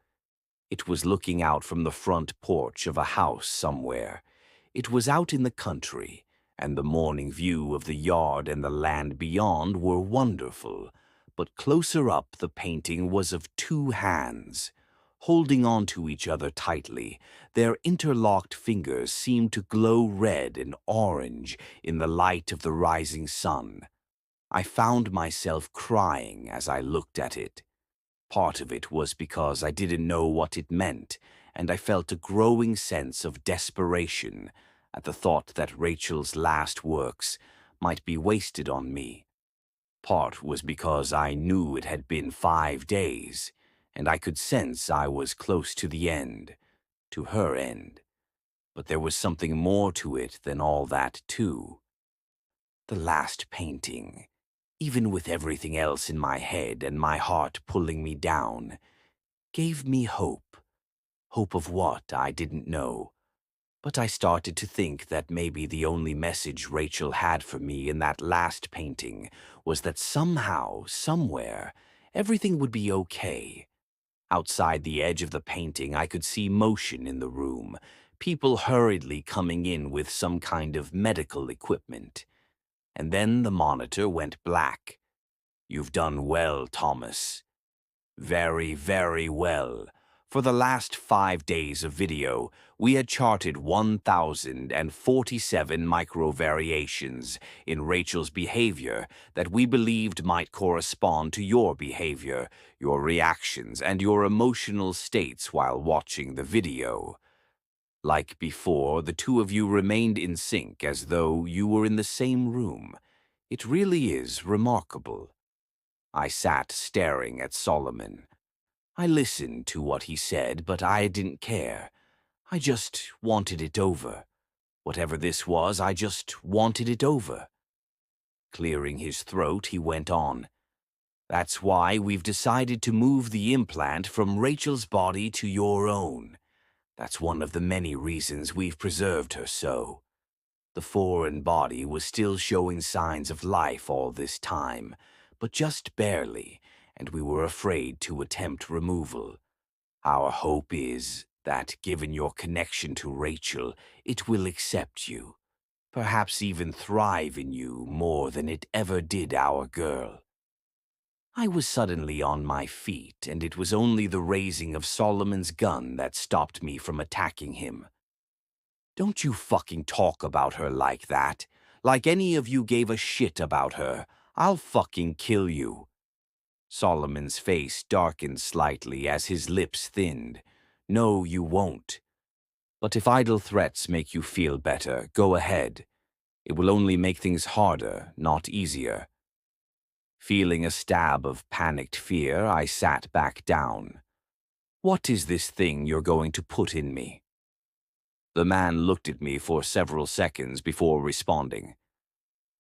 It was looking out from the front porch of a house somewhere. It was out in the country, and the morning view of the yard and the land beyond were wonderful. But closer up, the painting was of two hands. Holding on to each other tightly, their interlocked fingers seemed to glow red and orange in the light of the rising sun. I found myself crying as I looked at it. Part of it was because I didn't know what it meant, and I felt a growing sense of desperation at the thought that Rachel's last works might be wasted on me. Part was because I knew it had been 5 days, and I could sense I was close to the end, to her end. But there was something more to it than all that, too. The last painting, even with everything else in my head and my heart pulling me down, gave me hope. Hope of what, I didn't know. But I started to think that maybe the only message Rachel had for me in that last painting was that somehow, somewhere, everything would be okay. Outside the edge of the painting, I could see motion in the room, people hurriedly coming in with some kind of medical equipment. And then the monitor went black. "You've done well, Thomas. Very, very well. For the last 5 days of video, we had charted 1,047 micro-variations in Rachel's behavior that we believed might correspond to your behavior, your reactions, and your emotional states while watching the video. Like before, the two of you remained in sync as though you were in the same room. It really is remarkable." I sat staring at Solomon. I listened to what he said, but I didn't care. I just wanted it over. Whatever this was, I just wanted it over. Clearing his throat, he went on. "That's why we've decided to move the implant from Rachel's body to your own. That's one of the many reasons we've preserved her so. The foreign body was still showing signs of life all this time, but just barely, and we were afraid to attempt removal. Our hope is that, given your connection to Rachel, it will accept you, perhaps even thrive in you more than it ever did our girl." I was suddenly on my feet, and it was only the raising of Solomon's gun that stopped me from attacking him. "Don't you fucking talk about her like that. Like any of you gave a shit about her. I'll fucking kill you." Solomon's face darkened slightly as his lips thinned. "No, you won't. But if idle threats make you feel better, go ahead. It will only make things harder, not easier." Feeling a stab of panicked fear, I sat back down. "What is this thing you're going to put in me?" The man looked at me for several seconds before responding.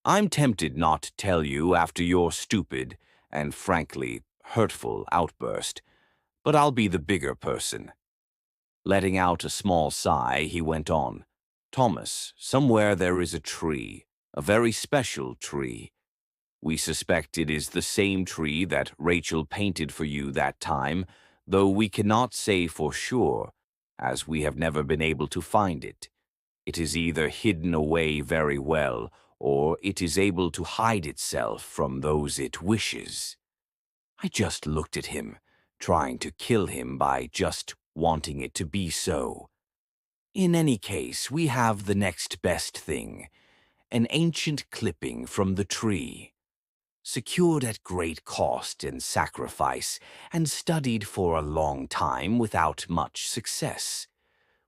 I'm tempted not to tell you after your stupid and frankly hurtful outburst, but I'll be the bigger person. Letting out a small sigh, he went on. Thomas, somewhere there is a tree, a very special tree. We suspect it is the same tree that Rachel painted for you that time, though we cannot say for sure, as we have never been able to find it. It is either hidden away very well, or it is able to hide itself from those it wishes. I just looked at him, trying to kill him by just wanting it to be so. In any case, we have the next best thing, an ancient clipping from the tree, secured at great cost and sacrifice, and studied for a long time without much success.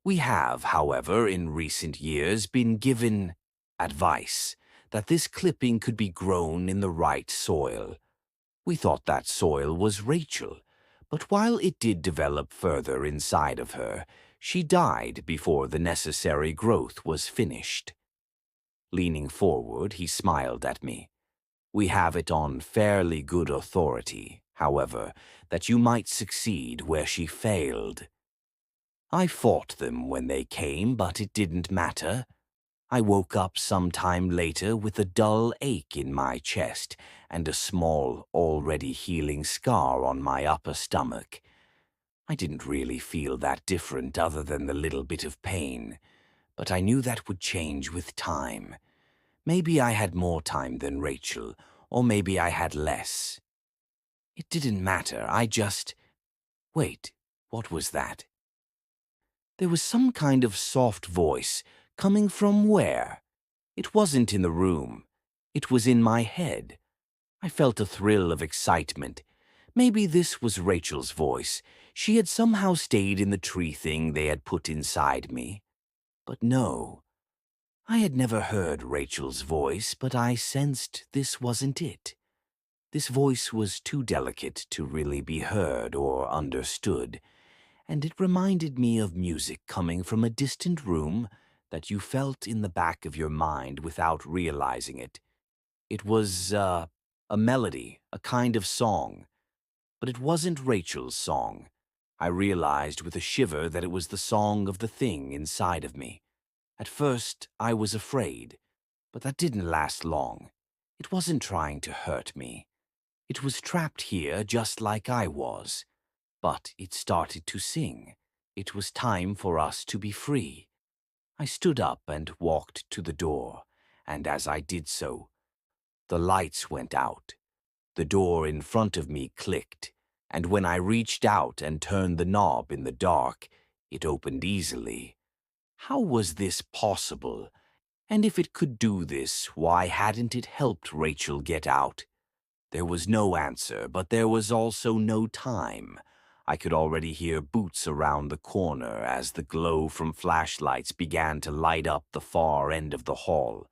We have, however, in recent years been given advice that this clipping could be grown in the right soil. We thought that soil was Rachel, but while it did develop further inside of her, she died before the necessary growth was finished. Leaning forward, he smiled at me. We have it on fairly good authority, however, that you might succeed where she failed. I fought them when they came, but it didn't matter. I woke up some time later with a dull ache in my chest and a small, already healing scar on my upper stomach. I didn't really feel that different other than the little bit of pain, but I knew that would change with time. Maybe I had more time than Rachel, or maybe I had less. It didn't matter, Wait, what was that? There was some kind of soft voice coming from where? It wasn't in the room. It was in my head. I felt a thrill of excitement. Maybe this was Rachel's voice. She had somehow stayed in the tree thing they had put inside me. But no. I had never heard Rachel's voice, but I sensed this wasn't it. This voice was too delicate to really be heard or understood, and it reminded me of music coming from a distant room that you felt in the back of your mind without realizing it. It was, a melody, a kind of song, but it wasn't Rachel's song. I realized with a shiver that it was the song of the thing inside of me. At first, I was afraid, but that didn't last long. It wasn't trying to hurt me. It was trapped here just like I was. But it started to sing. It was time for us to be free. I stood up and walked to the door, and as I did so, the lights went out. The door in front of me clicked, and when I reached out and turned the knob in the dark, it opened easily. How was this possible? And if it could do this, why hadn't it helped Rachel get out? There was no answer, but there was also no time. I could already hear boots around the corner as the glow from flashlights began to light up the far end of the hall.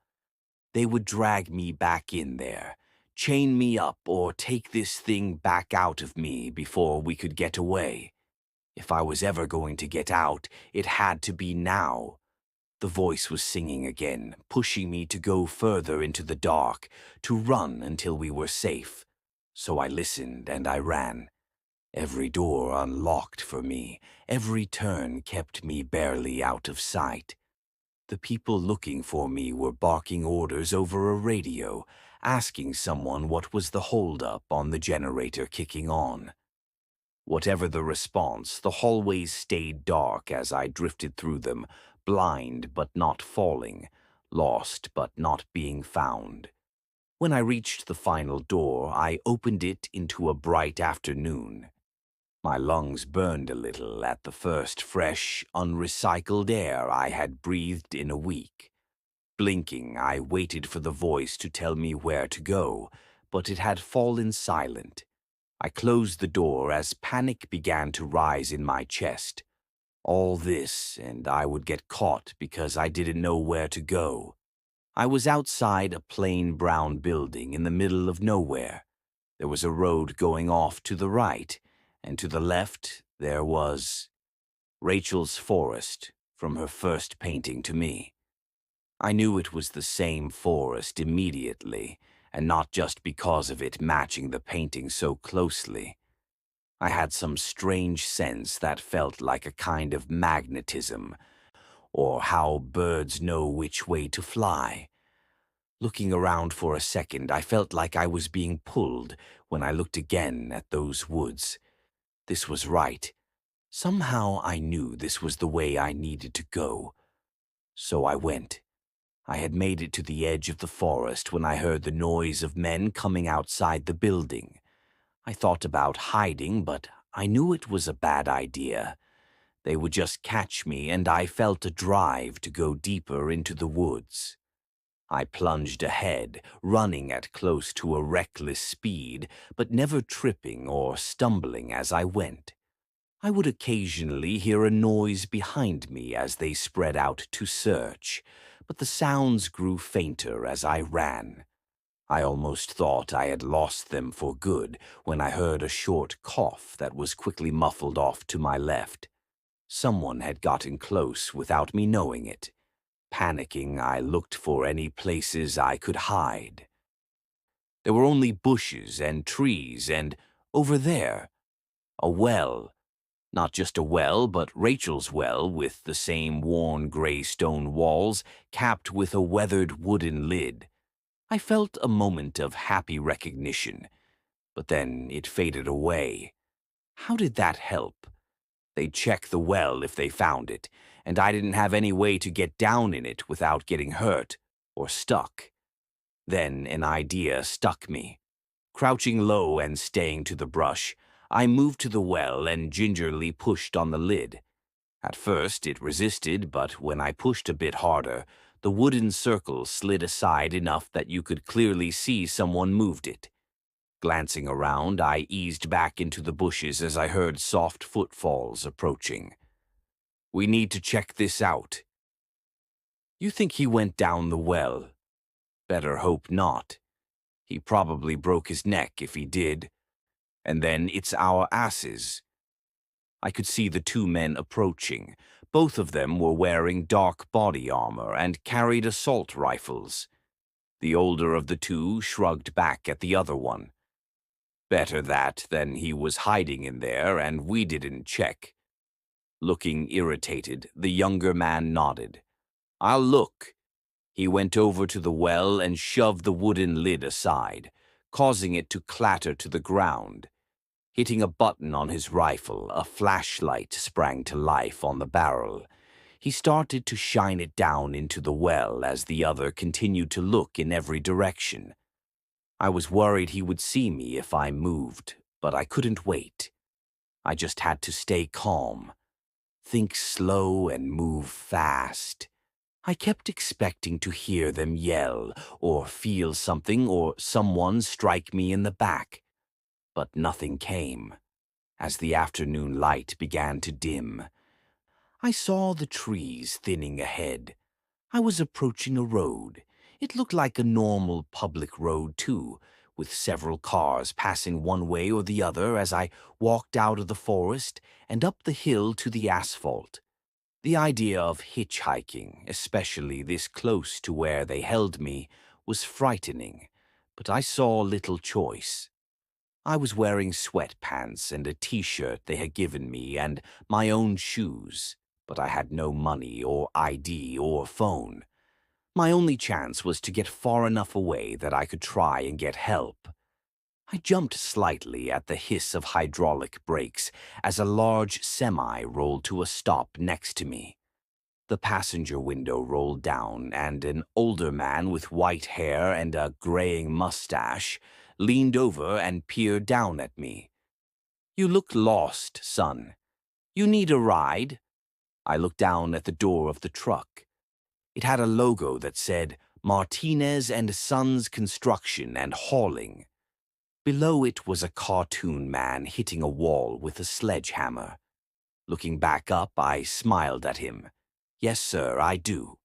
They would drag me back in there, chain me up, or take this thing back out of me before we could get away. If I was ever going to get out, it had to be now. The voice was singing again, pushing me to go further into the dark, to run until we were safe. So I listened and I ran. Every door unlocked for me, every turn kept me barely out of sight. The people looking for me were barking orders over a radio, asking someone what was the holdup on the generator kicking on. Whatever the response, the hallways stayed dark as I drifted through them, blind but not falling, lost but not being found. When I reached the final door, I opened it into a bright afternoon. My lungs burned a little at the first fresh, unrecycled air I had breathed in a week. Blinking, I waited for the voice to tell me where to go, but it had fallen silent. I closed the door as panic began to rise in my chest. All this, and I would get caught because I didn't know where to go. I was outside a plain brown building in the middle of nowhere. There was a road going off to the right, and to the left there was Rachel's forest from her first painting to me. I knew it was the same forest immediately, and not just because of it matching the painting so closely. I had some strange sense that felt like a kind of magnetism, or how birds know which way to fly. Looking around for a second, I felt like I was being pulled when I looked again at those woods. This was right. Somehow I knew this was the way I needed to go. So I went. I had made it to the edge of the forest when I heard the noise of men coming outside the building. I thought about hiding, but I knew it was a bad idea. They would just catch me, and I felt a drive to go deeper into the woods. I plunged ahead, running at close to a reckless speed, but never tripping or stumbling as I went. I would occasionally hear a noise behind me as they spread out to search, but the sounds grew fainter as I ran. I almost thought I had lost them for good when I heard a short cough that was quickly muffled off to my left. Someone had gotten close without me knowing it. Panicking, I looked for any places I could hide. There were only bushes and trees and, over there, a well. Not just a well, but Rachel's well, with the same worn gray stone walls, capped with a weathered wooden lid. I felt a moment of happy recognition, but then it faded away. How did that help? They'd check the well if they found it, and I didn't have any way to get down in it without getting hurt or stuck. Then an idea stuck me. Crouching low and staying to the brush, I moved to the well and gingerly pushed on the lid. At first it resisted, but when I pushed a bit harder, the wooden circle slid aside enough that you could clearly see someone moved it. Glancing around, I eased back into the bushes as I heard soft footfalls approaching. "We need to check this out." "You think he went down the well?" "Better hope not. He probably broke his neck if he did. And then it's our asses." I could see the two men approaching. Both of them were wearing dark body armor and carried assault rifles. The older of the two shrugged back at the other one. "Better that than he was hiding in there and we didn't check." Looking irritated, the younger man nodded. "I'll look." He went over to the well and shoved the wooden lid aside, causing it to clatter to the ground. Hitting a button on his rifle, a flashlight sprang to life on the barrel. He started to shine it down into the well as the other continued to look in every direction. I was worried he would see me if I moved, but I couldn't wait. I just had to stay calm. Think slow and move fast. I kept expecting to hear them yell or feel something or someone strike me in the back. But nothing came. As the afternoon light began to dim, I saw the trees thinning ahead. I was approaching a road. It looked like a normal public road, too, with several cars passing one way or the other as I walked out of the forest and up the hill to the asphalt. The idea of hitchhiking, especially this close to where they held me, was frightening, but I saw little choice. I was wearing sweatpants and a t-shirt they had given me and my own shoes, but I had no money or ID or phone. My only chance was to get far enough away that I could try and get help. I jumped slightly at the hiss of hydraulic brakes as a large semi rolled to a stop next to me. The passenger window rolled down, and an older man with white hair and a graying mustache leaned over and peered down at me. "You look lost, son. You need a ride?" I looked down at the door of the truck. It had a logo that said Martinez and Sons Construction and Hauling. Below it was a cartoon man hitting a wall with a sledgehammer. Looking back up, I smiled at him. "Yes, sir, I do."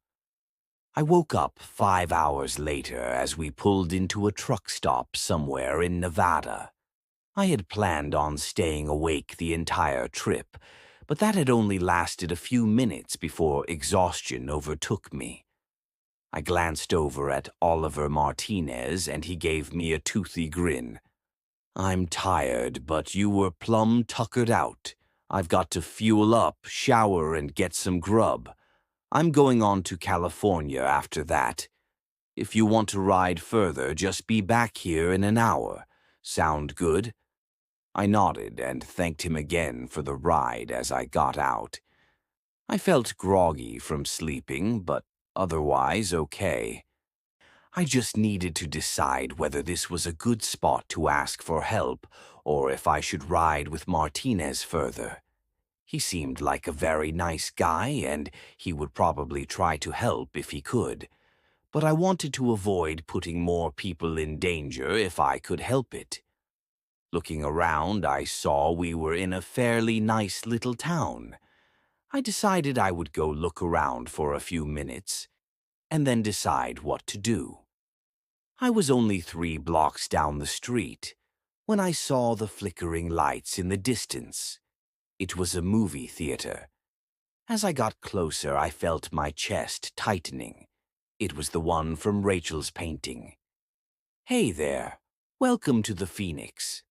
I woke up 5 hours later as we pulled into a truck stop somewhere in Nevada. I had planned on staying awake the entire trip, but that had only lasted a few minutes before exhaustion overtook me. I glanced over at Oliver Martinez, and he gave me a toothy grin. I'm tired, but you were plumb tuckered out. I've got to fuel up, shower, and get some grub. I'm going on to California after that. If you want to ride further, just be back here in an hour. Sound good? I nodded and thanked him again for the ride as I got out. I felt groggy from sleeping, but otherwise okay. I just needed to decide whether this was a good spot to ask for help or if I should ride with Martinez further. He seemed like a very nice guy, and he would probably try to help if he could. But I wanted to avoid putting more people in danger if I could help it. Looking around, I saw we were in a fairly nice little town. I decided I would go look around for a few minutes and then decide what to do. I was only 3 blocks down the street when I saw the flickering lights in the distance. It was a movie theater. As I got closer, I felt my chest tightening. It was the one from Rachel's painting. Hey there, welcome to the Phoenix.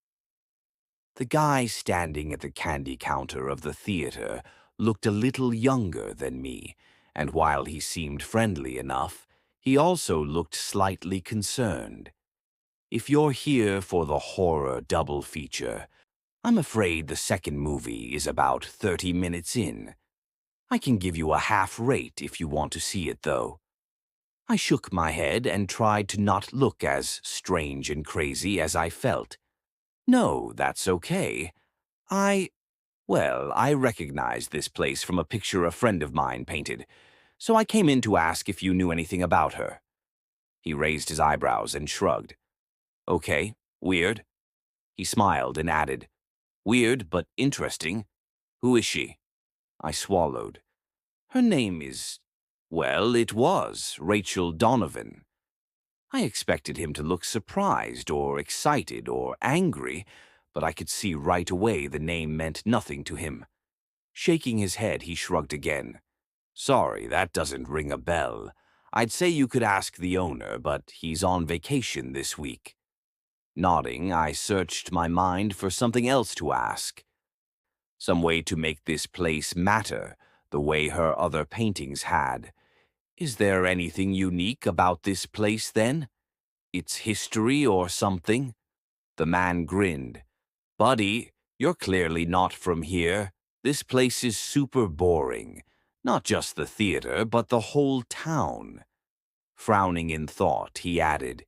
The guy standing at the candy counter of the theater looked a little younger than me, and while he seemed friendly enough, he also looked slightly concerned. If you're here for the horror double feature, I'm afraid the second movie is about 30 minutes in. I can give you a half rate if you want to see it, though. I shook my head and tried to not look as strange and crazy as I felt. No, that's okay. I recognized this place from a picture a friend of mine painted, so I came in to ask if you knew anything about her. He raised his eyebrows and shrugged. Okay, weird. He smiled and added, weird but interesting. Who is she? I swallowed. Her name is, well, it was Rachel Donovan. I expected him to look surprised or excited or angry, but I could see right away the name meant nothing to him. Shaking his head, he shrugged again. Sorry, that doesn't ring a bell. I'd say you could ask the owner, but he's on vacation this week. Nodding, I searched my mind for something else to ask. Some way to make this place matter, the way her other paintings had. Is there anything unique about this place, then? Its history or something? The man grinned. Buddy, you're clearly not from here. This place is super boring. Not just the theater, but the whole town. Frowning in thought, he added,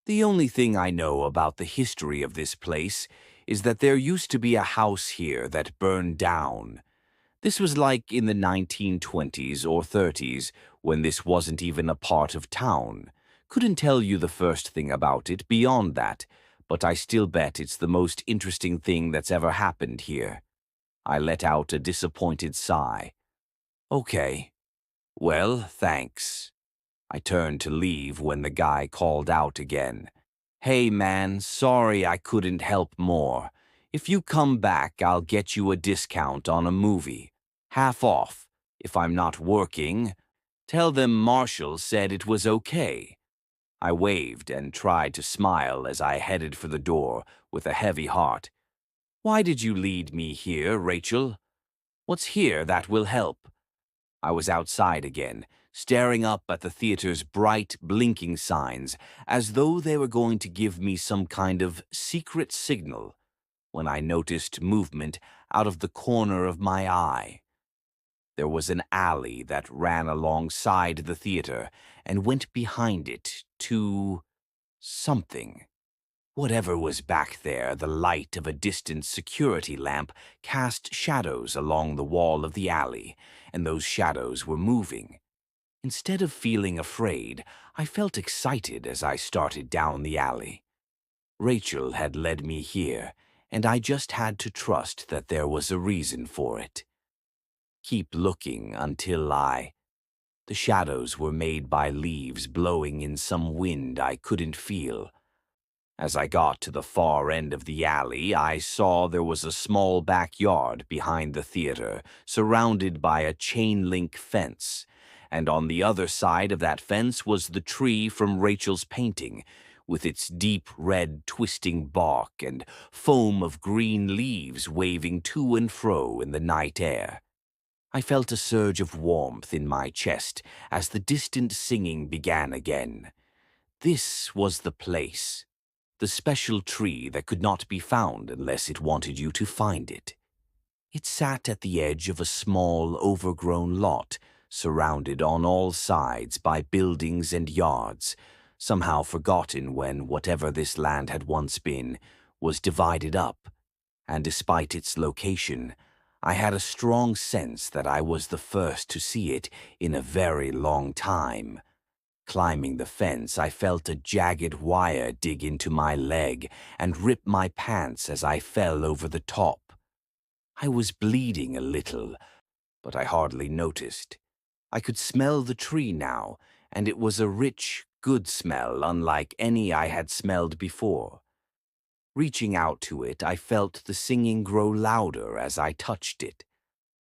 the only thing I know about the history of this place is that there used to be a house here that burned down. This was like in the 1920s or 30s, when this wasn't even a part of town. Couldn't tell you the first thing about it beyond that, but I still bet it's the most interesting thing that's ever happened here. I let out a disappointed sigh. Okay. Well, thanks. I turned to leave when the guy called out again. Hey man, sorry I couldn't help more. If you come back, I'll get you a discount on a movie. Half off. If I'm not working, tell them Marshall said it was okay. I waved and tried to smile as I headed for the door with a heavy heart. Why did you lead me here, Rachel? What's here that will help? I was outside again, staring up at the theater's bright, blinking signs, as though they were going to give me some kind of secret signal, when I noticed movement out of the corner of my eye. There was an alley that ran alongside the theater and went behind it to something. Whatever was back there, the light of a distant security lamp cast shadows along the wall of the alley, and those shadows were moving. Instead of feeling afraid, I felt excited as I started down the alley. Rachel had led me here, and I just had to trust that there was a reason for it. Keep looking until The shadows were made by leaves blowing in some wind I couldn't feel. As I got to the far end of the alley, I saw there was a small backyard behind the theater, surrounded by a chain-link fence, and on the other side of that fence was the tree from Rachel's painting, with its deep red twisting bark and foam of green leaves waving to and fro in the night air. I felt a surge of warmth in my chest as the distant singing began again. This was the place, the special tree that could not be found unless it wanted you to find it. It sat at the edge of a small, overgrown lot, surrounded on all sides by buildings and yards, somehow forgotten when whatever this land had once been was divided up, and despite its location, I had a strong sense that I was the first to see it in a very long time. Climbing the fence, I felt a jagged wire dig into my leg and rip my pants as I fell over the top. I was bleeding a little, but I hardly noticed. I could smell the tree now, and it was a rich, good smell unlike any I had smelled before. Reaching out to it, I felt the singing grow louder as I touched it.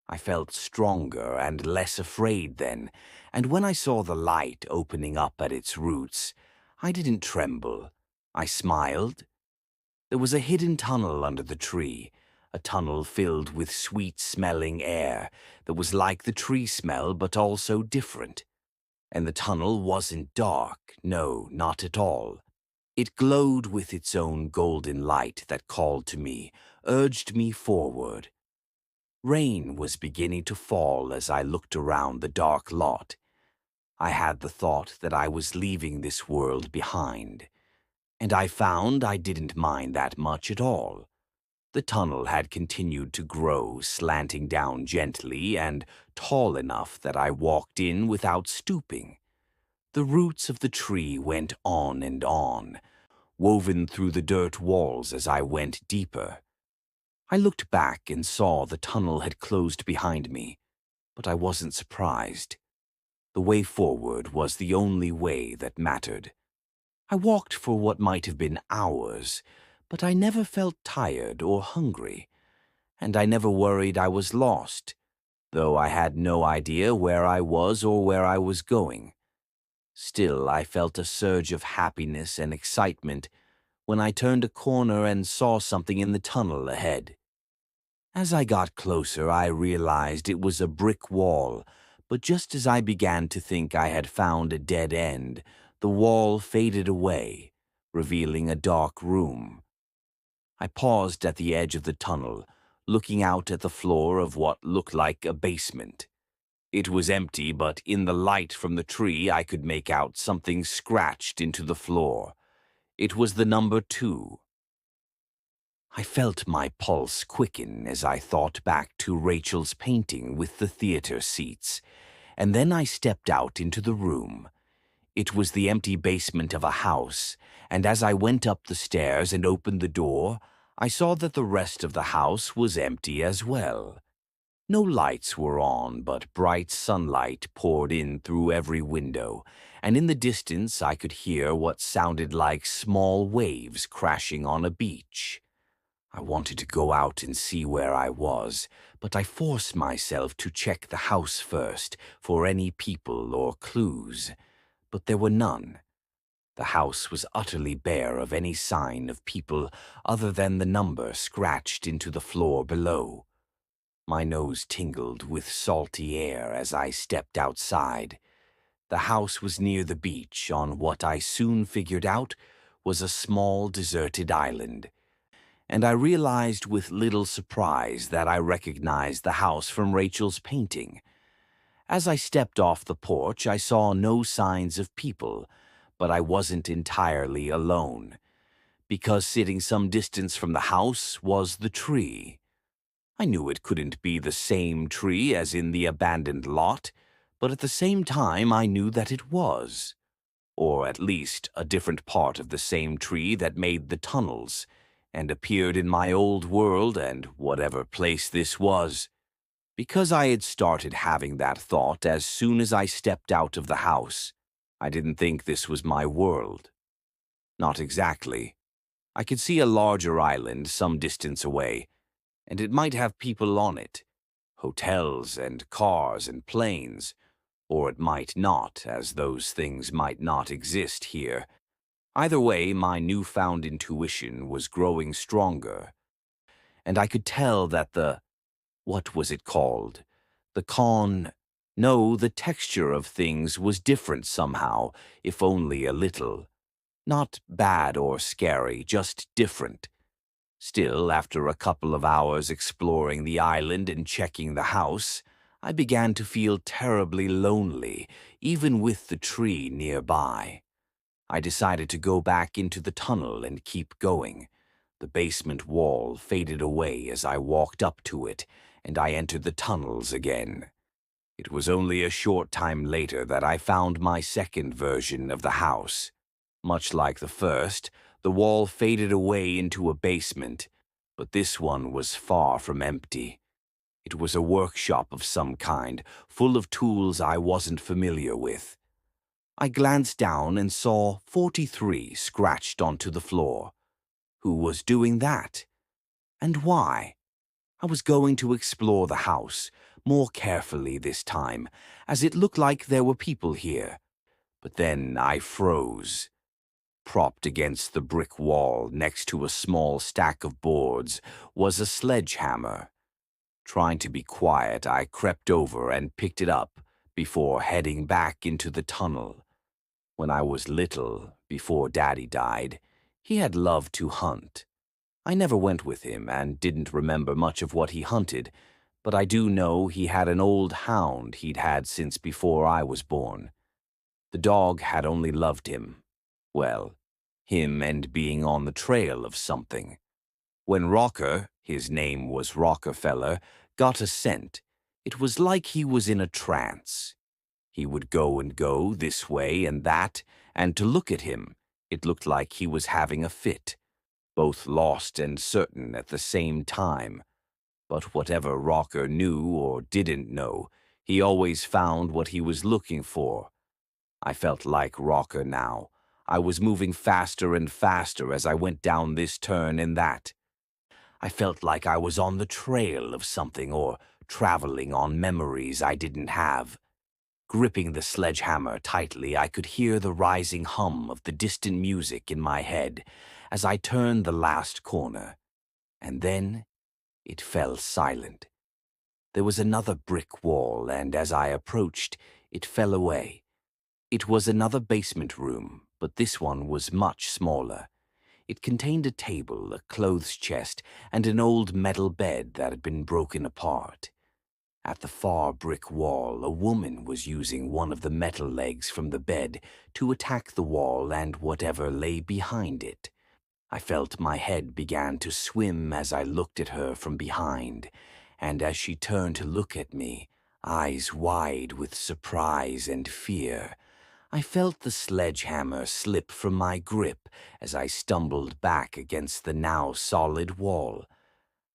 I felt stronger and less afraid then, and when I saw the light opening up at its roots, I didn't tremble. I smiled. There was a hidden tunnel under the tree, a tunnel filled with sweet-smelling air that was like the tree smell but also different. And the tunnel wasn't dark, no, not at all. It glowed with its own golden light that called to me, urged me forward. Rain was beginning to fall as I looked around the dark lot. I had the thought that I was leaving this world behind, and I found I didn't mind that much at all. The tunnel had continued to grow, slanting down gently and tall enough that I walked in without stooping. The roots of the tree went on and on, woven through the dirt walls as I went deeper. I looked back and saw the tunnel had closed behind me, but I wasn't surprised. The way forward was the only way that mattered. I walked for what might have been hours, but I never felt tired or hungry, and I never worried I was lost, though I had no idea where I was or where I was going. Still, I felt a surge of happiness and excitement when I turned a corner and saw something in the tunnel ahead. As I got closer, I realized it was a brick wall, but just as I began to think I had found a dead end, the wall faded away, revealing a dark room. I paused at the edge of the tunnel, looking out at the floor of what looked like a basement. It was empty, but in the light from the tree I could make out something scratched into the floor. It was the number 2. I felt my pulse quicken as I thought back to Rachel's painting with the theater seats, and then I stepped out into the room. It was the empty basement of a house, and as I went up the stairs and opened the door, I saw that the rest of the house was empty as well. No lights were on, but bright sunlight poured in through every window, and in the distance I could hear what sounded like small waves crashing on a beach. I wanted to go out and see where I was, but I forced myself to check the house first for any people or clues, but there were none. The house was utterly bare of any sign of people other than the number scratched into the floor below. My nose tingled with salty air as I stepped outside. The house was near the beach on what I soon figured out was a small deserted island, and I realized with little surprise that I recognized the house from Rachel's painting. As I stepped off the porch, I saw no signs of people, but I wasn't entirely alone, because sitting some distance from the house was the tree. I knew it couldn't be the same tree as in the abandoned lot, but at the same time I knew that it was, or at least a different part of the same tree that made the tunnels, and appeared in my old world and whatever place this was. Because I had started having that thought as soon as I stepped out of the house, I didn't think this was my world. Not exactly. I could see a larger island some distance away, and it might have people on it, hotels and cars and planes, Or it might not, as those things might not exist here. Either way, my newfound intuition was growing stronger, and I could tell that what was it called? No, the texture of things was different somehow, if only a little. Not bad or scary, just different. Still, after a couple of hours exploring the island and checking the house, I began to feel terribly lonely, even with the tree nearby. I decided to go back into the tunnel and keep going. The basement wall faded away as I walked up to it, and I entered the tunnels again. It was only a short time later that I found my second version of the house. Much like the first, the wall faded away into a basement, but this one was far from empty. It was a workshop of some kind, full of tools I wasn't familiar with. I glanced down and saw 43 scratched onto the floor. Who was doing that? And why? I was going to explore the house, more carefully this time, as it looked like there were people here. But then I froze. Propped against the brick wall next to a small stack of boards was a sledgehammer. Trying to be quiet, I crept over and picked it up before heading back into the tunnel. When I was little, before Daddy died, he had loved to hunt. I never went with him and didn't remember much of what he hunted, but I do know he had an old hound he'd had since before I was born. The dog had only loved him. Well, him and being on the trail of something. When Rocker, his name was Rockefeller, got a scent, it was like he was in a trance. He would go and go this way and that, and to look at him, it looked like he was having a fit, both lost and certain at the same time. But whatever Rocker knew or didn't know, he always found what he was looking for. I felt like Rocker now. I was moving faster and faster as I went down this turn and that. I felt like I was on the trail of something or traveling on memories I didn't have. Gripping the sledgehammer tightly, I could hear the rising hum of the distant music in my head as I turned the last corner. And then it fell silent. There was another brick wall, and as I approached, it fell away. It was another basement room, but this one was much smaller. It contained a table, a clothes chest, and an old metal bed that had been broken apart. At the far brick wall, a woman was using one of the metal legs from the bed to attack the wall and whatever lay behind it. I felt my head began to swim as I looked at her from behind, and as she turned to look at me, eyes wide with surprise and fear, I felt the sledgehammer slip from my grip as I stumbled back against the now solid wall.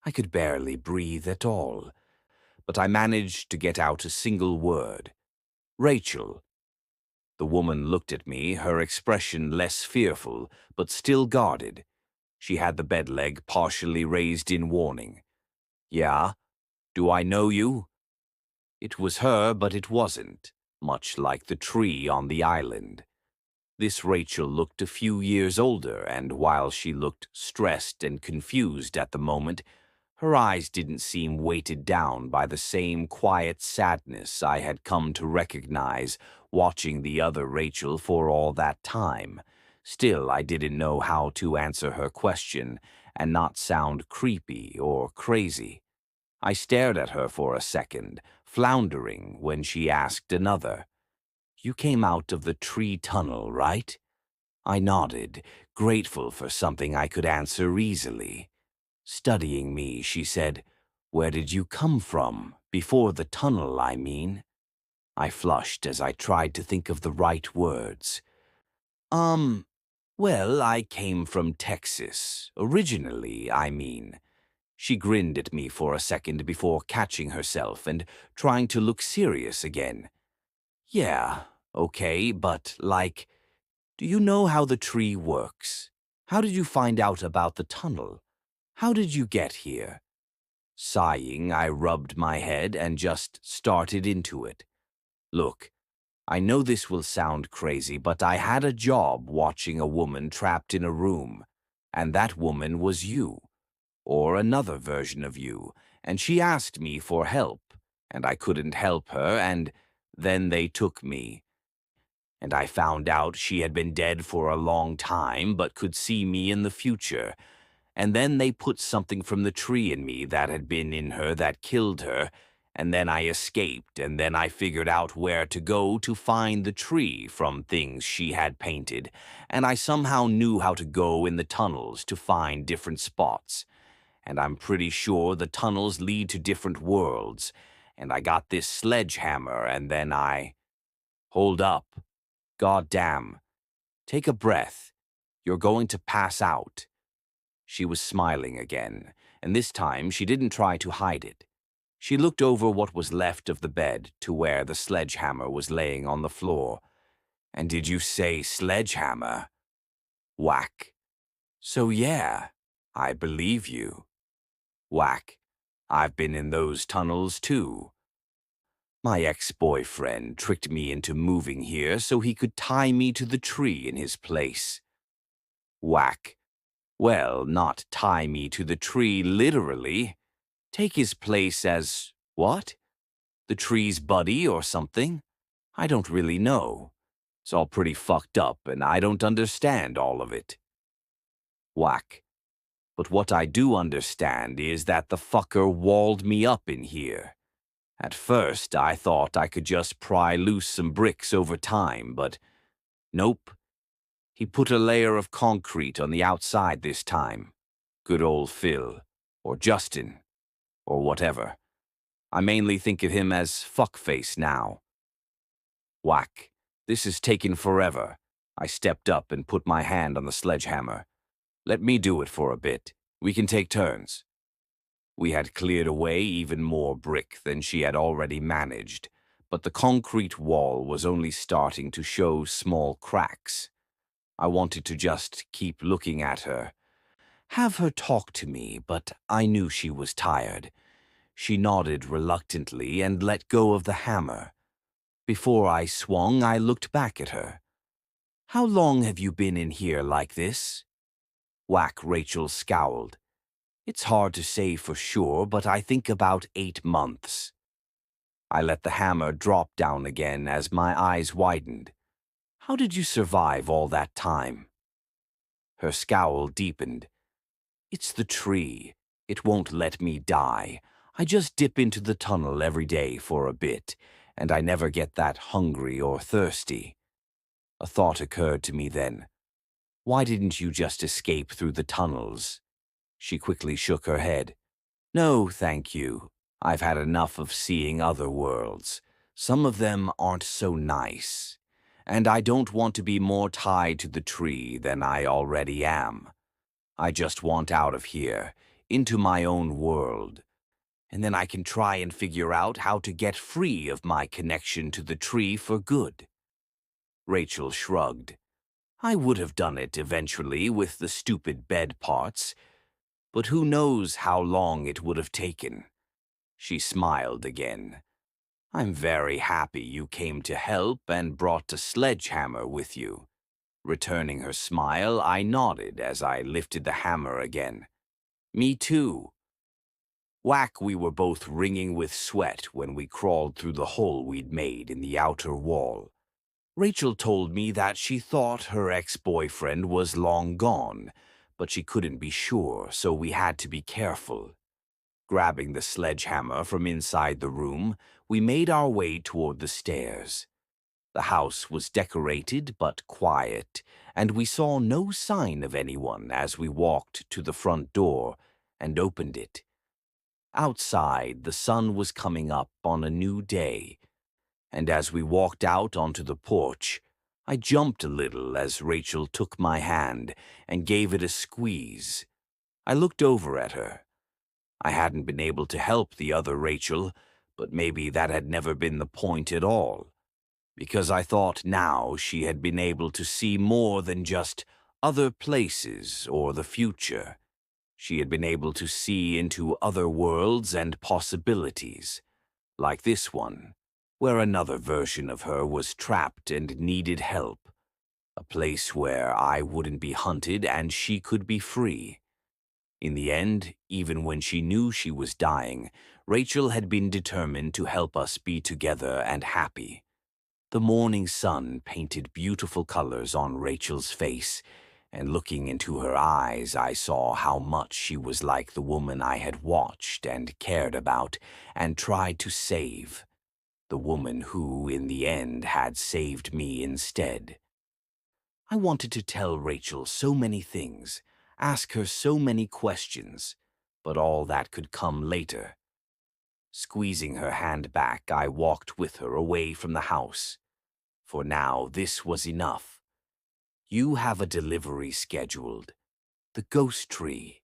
I could barely breathe at all, but I managed to get out a single word. Rachel. The woman looked at me, her expression less fearful, but still guarded. She had the bed leg partially raised in warning. Yeah? Do I know you? It was her, but it wasn't, much like the tree on the island. This Rachel looked a few years older, and while she looked stressed and confused at the moment, her eyes didn't seem weighted down by the same quiet sadness I had come to recognize watching the other Rachel for all that time. Still, I didn't know how to answer her question and not sound creepy or crazy. I stared at her for a second, floundering when she asked another. You came out of the tree tunnel, right? I nodded, grateful for something I could answer easily. Studying me, she said, Where did you come from? Before the tunnel, I mean. I flushed as I tried to think of the right words. Well, I came from Texas. Originally, I mean. She grinned at me for a second before catching herself and trying to look serious again. Yeah, okay, but do you know how the tree works? How did you find out about the tunnel? How did you get here? Sighing, I rubbed my head and just started into it. Look, I know this will sound crazy, but I had a job watching a woman trapped in a room, and that woman was you, or another version of you, and she asked me for help, and I couldn't help her, and then they took me. And I found out she had been dead for a long time but could see me in the future. And then they put something from the tree in me that had been in her that killed her, and then I escaped, and then I figured out where to go to find the tree from things she had painted, and I somehow knew how to go in the tunnels to find different spots. And I'm pretty sure the tunnels lead to different worlds, and I got this sledgehammer, and then I... Hold up. God damn. Take a breath. You're going to pass out. She was smiling again, and this time she didn't try to hide it. She looked over what was left of the bed to where the sledgehammer was laying on the floor. And did you say sledgehammer? Whack. So yeah, I believe you. Whack. I've been in those tunnels too. My ex-boyfriend tricked me into moving here so he could tie me to the tree in his place. Whack. Well, not tie me to the tree literally. Take his place as, what? The tree's buddy or something? I don't really know. It's all pretty fucked up and I don't understand all of it. Whack. But what I do understand is that the fucker walled me up in here. At first, I thought I could just pry loose some bricks over time, but nope. He put a layer of concrete on the outside this time. Good old Phil, or Justin, or whatever. I mainly think of him as fuckface now. Whack. This is taking forever. I stepped up and put my hand on the sledgehammer. Let me do it for a bit. We can take turns. We had cleared away even more brick than she had already managed, but the concrete wall was only starting to show small cracks. I wanted to just keep looking at her, have her talk to me, but I knew she was tired. She nodded reluctantly and let go of the hammer. Before I swung, I looked back at her. How long have you been in here like this? Whack. Rachel scowled. It's hard to say for sure, but I think about 8 months. I let the hammer drop down again as my eyes widened. How did you survive all that time? Her scowl deepened. It's the tree. It won't let me die. I just dip into the tunnel every day for a bit, and I never get that hungry or thirsty. A thought occurred to me then. Why didn't you just escape through the tunnels? She quickly shook her head. No, thank you. I've had enough of seeing other worlds. Some of them aren't so nice. And I don't want to be more tied to the tree than I already am. I just want out of here, into my own world. And then I can try and figure out how to get free of my connection to the tree for good. Rachel shrugged. I would have done it eventually with the stupid bed parts, but who knows how long it would have taken. She smiled again. I'm very happy you came to help and brought a sledgehammer with you. Returning her smile, I nodded as I lifted the hammer again. Me too. Whack. We were both wringing with sweat when we crawled through the hole we'd made in the outer wall. Rachel told me that she thought her ex-boyfriend was long gone, but she couldn't be sure, so we had to be careful. Grabbing the sledgehammer from inside the room, we made our way toward the stairs. The house was decorated but quiet, and we saw no sign of anyone as we walked to the front door and opened it. Outside, the sun was coming up on a new day, and as we walked out onto the porch, I jumped a little as Rachel took my hand and gave it a squeeze. I looked over at her. I hadn't been able to help the other Rachel, but maybe that had never been the point at all, because I thought now she had been able to see more than just other places or the future. She had been able to see into other worlds and possibilities, like this one. where another version of her was trapped and needed help. A place where I wouldn't be hunted and she could be free. In the end, even when she knew she was dying, Rachel had been determined to help us be together and happy. The morning sun painted beautiful colors on Rachel's face, and looking into her eyes, I saw how much she was like the woman I had watched and cared about and tried to save. The woman who, in the end, had saved me instead. I wanted to tell Rachel so many things, ask her so many questions, but all that could come later. Squeezing her hand back, I walked with her away from the house. For now, this was enough. You have a delivery scheduled. The ghost tree.